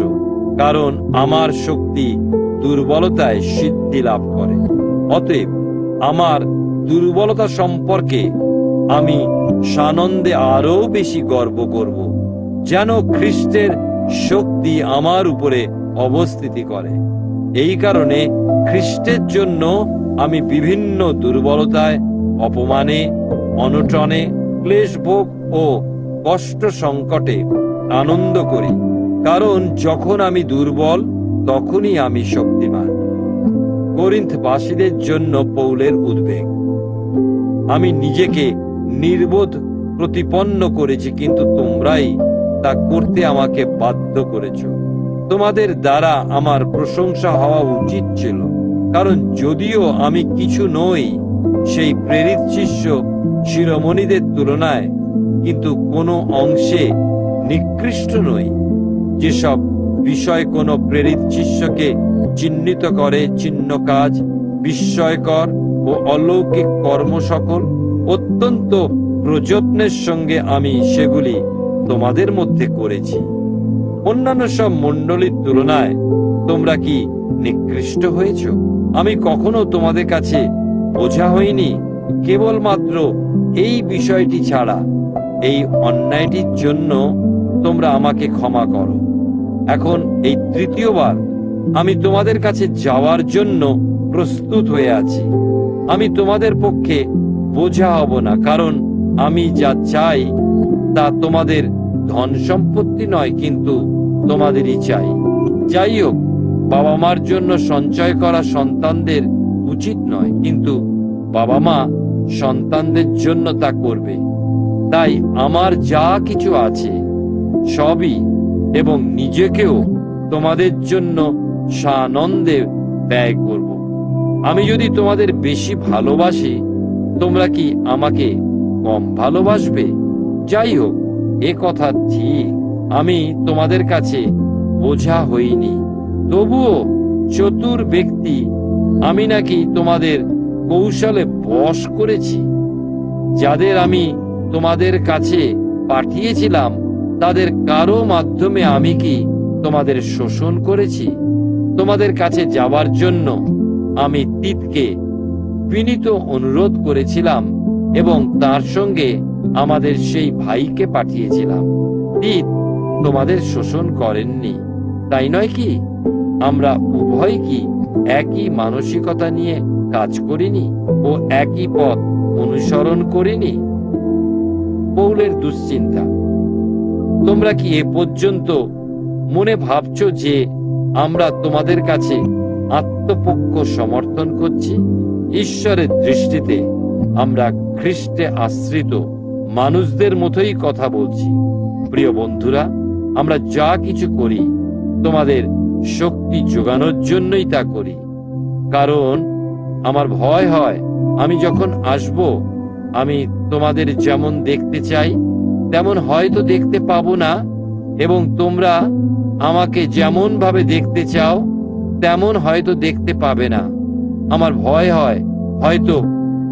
কারণ আমার শক্তি দুর্বলতায় সিদ্ধি লাভ করে। অতএব আমার দুর্বলতা সম্পর্কে আমি সানন্দে আরো বেশি গর্ব করব, যেন খ্রিস্টের শক্তি আমার উপরে অবস্থিতি করে। এই কারণে খ্রিস্টের জন্য আমি বিভিন্ন দুর্বলতায়, অপমানে, অনটনে, ক্লেশভোগ ও কষ্ট সংকটে আনন্দ করি, কারণ যখন আমি দুর্বল তখনই আমি শক্তিমান। করিন্থবাসীদের জন্য পৌলের উদ্বেগ। আমি নিজেকে নির্বোধ প্রতিপন্ন করেছি, কিন্তু তোমরাই তা করতে আমাকে বাধ্য করেছ। তোমাদের দ্বারা আমার প্রশংসা হওয়া উচিত ছিল, কারণ যদিও আমি কিছু নই সেই প্রেরিত শিষ্য শিরোমণিদের তুলনায়, কিন্তু কোনো অংশে নিকৃষ্ট নই। যেসব বিষয় কোনো প্রেরিত শিষ্যকে চিহ্নিত করে, চিহ্ন কাজ, বিস্ময়কর ও অলৌকিক কর্ম সকল, অত্যন্ত প্রযত্নের সঙ্গে আমি সেগুলি তোমাদের মধ্যে করেছি। অন্যান্য সব মণ্ডলীর তুলনায় তোমরা কি নিকৃষ্ট হয়েছ? আমি কখনো তোমাদের কাছে বোঝা হইনি, কেবলমাত্র এই বিষয়টি ছাড়া। এই অন্যায়টির জন্য তোমরা আমাকে ক্ষমা করো। এখন এই তৃতীয়বার আমি তোমাদের কাছে যাওয়ার জন্য প্রস্তুত হয়ে আছি। আমি তোমাদের পক্ষে বোঝা হব না, কারণ আমি যা চাই তা তোমাদের ধন সম্পত্তি নয়, কিন্তু তোমাদেরই চাই। যাই হোক, বাবা মার জন্য সঞ্চয় করা সন্তানদের উচিত নয়, কিন্তু বাবা মা সন্তানদের জন্য তা করবে। তাই আমার যা কিছু আছে সবই, এবং নিজেকেও তোমাদের জন্য সানন্দে ব্যয় করব। আমি যদি তোমাদের বেশি ভালোবাসি, তোমরা কি আমাকে কম ভালোবাসবে? যাই হোক, এ কথা ঠিক, আমি তোমাদের কাছে বোঝা হইনি। তবুও চতুর ব্যক্তি আমি নাকি তোমাদের কৌশলে বশ করেছি? যাদের আমি তোমাদের কাছে পাঠিয়েছিলাম তাদের কারো মাধ্যমে আমি কি তোমাদের শোষণ করেছি? তোমাদের কাছে যাবার জন্য আমি তিতকে বিনীত অনুরোধ করেছিলাম এবং তার সঙ্গে আমাদের সেই ভাইকে পাঠিয়েছিলাম। তিত তোমাদের শোষণ করেননি, তাই নয় কি? আমরা উভয় কি একই মানসিকতা নিয়ে কাজ করিনি ও একই পথ অনুসরণ করিনি? পৌলের দুশ্চিন্তা। তোমরা কি এ পর্যন্ত মনে ভাবছ যে আমরা তোমাদের কাছে আত্মপক্ষ সমর্থন করছি? ঈশ্বরের দৃষ্টিতে আমরা খ্রিস্টে আশ্রিত মানুষদের মতোই কথা বলছি। প্রিয় বন্ধুরা, আমরা যা কিছু করি তোমাদের শক্তি যোগানোর জন্যই তা করি। কারণ আমার ভয় হয় আমি যখন আসব আমি তোমাদের যেমন দেখতে চাই তেমন হয়তো দেখতে পাবো না, এবং তোমরা আমাকে যেমন ভাবে দেখতে চাও তেমন হয়তো দেখতে পাবে না। আমার ভয় হয় হয়তো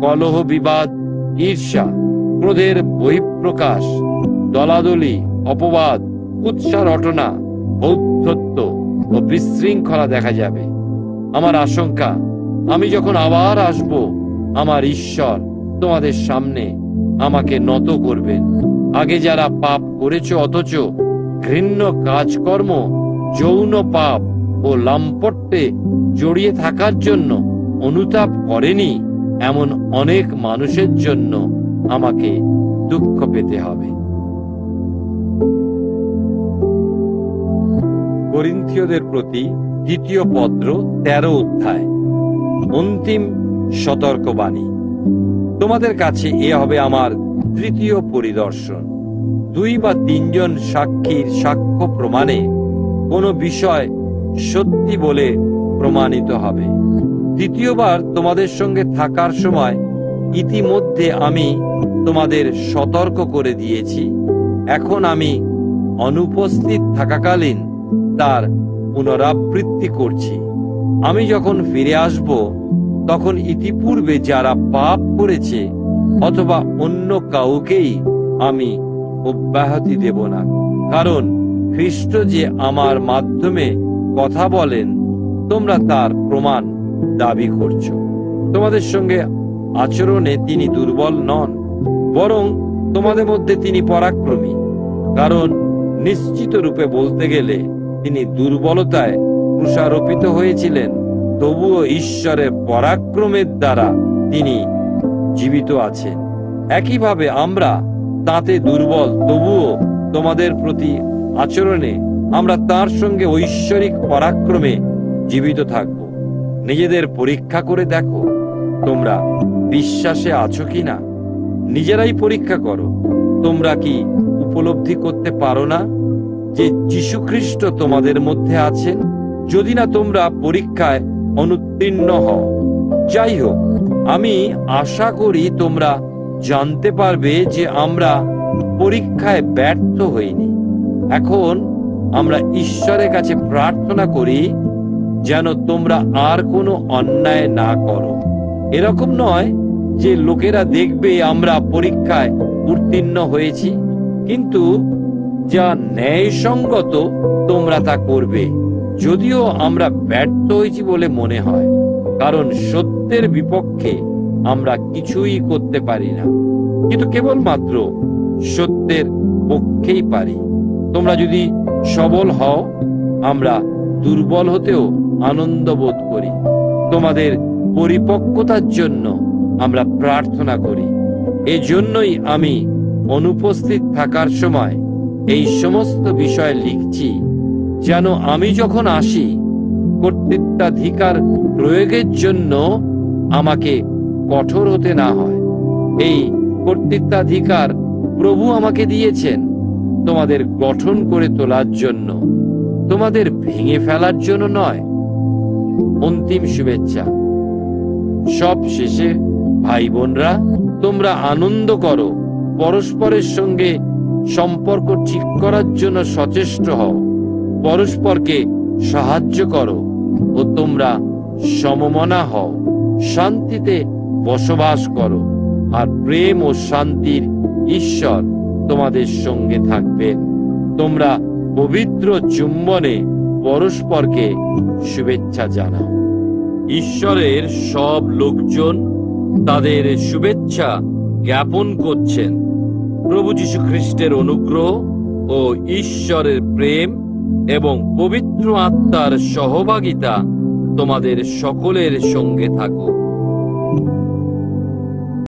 কলহ, বিবাদ, ঈর্ষা, ক্রোধের বহিঃপ্রকাশ, দলাদলি, অপবাদ, কুৎসা রটনা, ঔদ্ধত্য ও বিশৃঙ্খলা দেখা যাবে। আমার আশঙ্কা আমি যখন আবার আসব আমার ঈশ্বর তোমাদের সামনে আমাকে নত করবেন। আগে যারা পাপ করেছ অথচ ঘৃণ্য কাজকর্ম, যৌন পাপ ও লাম্পট্যে জড়িয়ে থাকার জন্য অনুতাপ করেনি, এমন অনেক মানুষের জন্য আমাকে দুঃখ পেতে হবে। করিন্থীয়দের প্রতি দ্বিতীয় পত্র 13 অধ্যায়। অন্তিম সতর্কবাণী। তোমাদের কাছে এ হবে আমার তৃতীয় পরিদর্শন। 2 বা 3 জন সাক্ষীর সাক্ষ্য প্রমাণে কোনো বিষয় সত্যি বলে প্রমাণিত হবে। দ্বিতীয়বার তোমাদের সঙ্গে থাকার সময় ইতিমধ্যে আমি তোমাদের সতর্ক করে দিয়েছি। এখন আমি অনুপস্থিত থাকাকালীন তার পুনরাবৃত্তি করছি। আমি যখন ফিরে আসব তখন ইতিপূর্বে যারা পাপ করেছে অথবা অন্য কাউকেই আমি অব্যাহতি দেব না। কারণ খ্রিস্ট যে আমার মাধ্যমে কথা বলেন তোমরা তার প্রমাণ দাবি করছো। তোমাদের সঙ্গে আচরণে তিনি দুর্বল নন, বরং তোমাদের মধ্যে তিনি পরাক্রমী। কারণ নিশ্চিত রূপে বলতে গেলে তিনি দুর্বলতায় ক্রুশারোপিত হয়েছিলেন, তবুও ঈশ্বরের পরাক্রমের দ্বারা তিনি জীবিত আছেন। একইভাবে আমরা তাতে দুর্বল, তবুও তোমাদের প্রতি আচরণে আমরা তার সঙ্গে ঐশ্বরিক পরাক্রমে জীবিত থাকব। নিজেদের পরীক্ষা করে দেখো তোমরা বিশ্বাসে আছো কিনা। নিজেরাই পরীক্ষা করো। তোমরা কি উপলব্ধি করতে পারো না যে যীশু খ্রিস্ট তোমাদের মধ্যে আছেন, যদি না তোমরা পরীক্ষায় অনুত্তীর্ণ হও? যাই হোক, আমি আশা করি তোমরা জানতে পারবে যে আমরা পরীক্ষায় ব্যর্থ হইনি। এখন আমরা ঈশ্বরের কাছে প্রার্থনা করি যেন তোমরা আর কোনো অন্যায় না করো। এরকম নয় যে লোকেরা দেখবে আমরা পরীক্ষায় উত্তীর্ণ হয়েছি, কিন্তু যা ন্যায়সঙ্গত তোমরা তা করবে, যদিও আমরা ব্যর্থ হয়েছি বলে মনে হয়। কারণ সত্যের বিপক্ষে আমরা কিছুই করতে পারি না, কিন্তু কেবলমাত্র সত্যের পক্ষেই পারি। তোমরা যদি সবল হও, আমরা দুর্বল হতেও আনন্দ বোধ করি। তোমাদের পরিপক্কতার জন্য আমরা প্রার্থনা করি। এজন্যই আমি অনুপস্থিত থাকার সময় এই সমস্ত বিষয় লিখছি, যেন আমি যখন আসি কর্তৃত্বাধিকার প্রয়োগের জন্য আমাকে কঠোর হতে না হয়। এই কর্তৃত্বাধিকার প্রভু আমাকে দিয়েছেন তোমাদের গঠন করে তোলার জন্য, তোমাদের ভেঙে ফেলার জন্য নয়। অন্তিম শুভেচ্ছা। সব শেষে ভাই বোনরা, তোমরা আনন্দ করো, পরস্পরের সঙ্গে সম্পর্ক ঠিক করার জন্য সচেষ্ট হও, পরস্পরকে সাহায্য করো ও তোমরা সমমনা হও, শান্তিতে বসবাস করো, আর প্রেম ও শান্তির ঈশ্বর তোমাদের সঙ্গে থাকবেন। তোমরা পবিত্র চুম্বনে পরস্পরকে শুভেচ্ছা জানাও। ঈশ্বরের সব লোকজন তাদের শুভেচ্ছা জ্ঞাপন করছেন। প্রভু যীশু খ্রিস্টের অনুগ্রহ ও ঈশ্বরের প্রেম এবং পবিত্র আত্মার সহভাগিতা তোমাদের সকলের সঙ্গে থাকুক।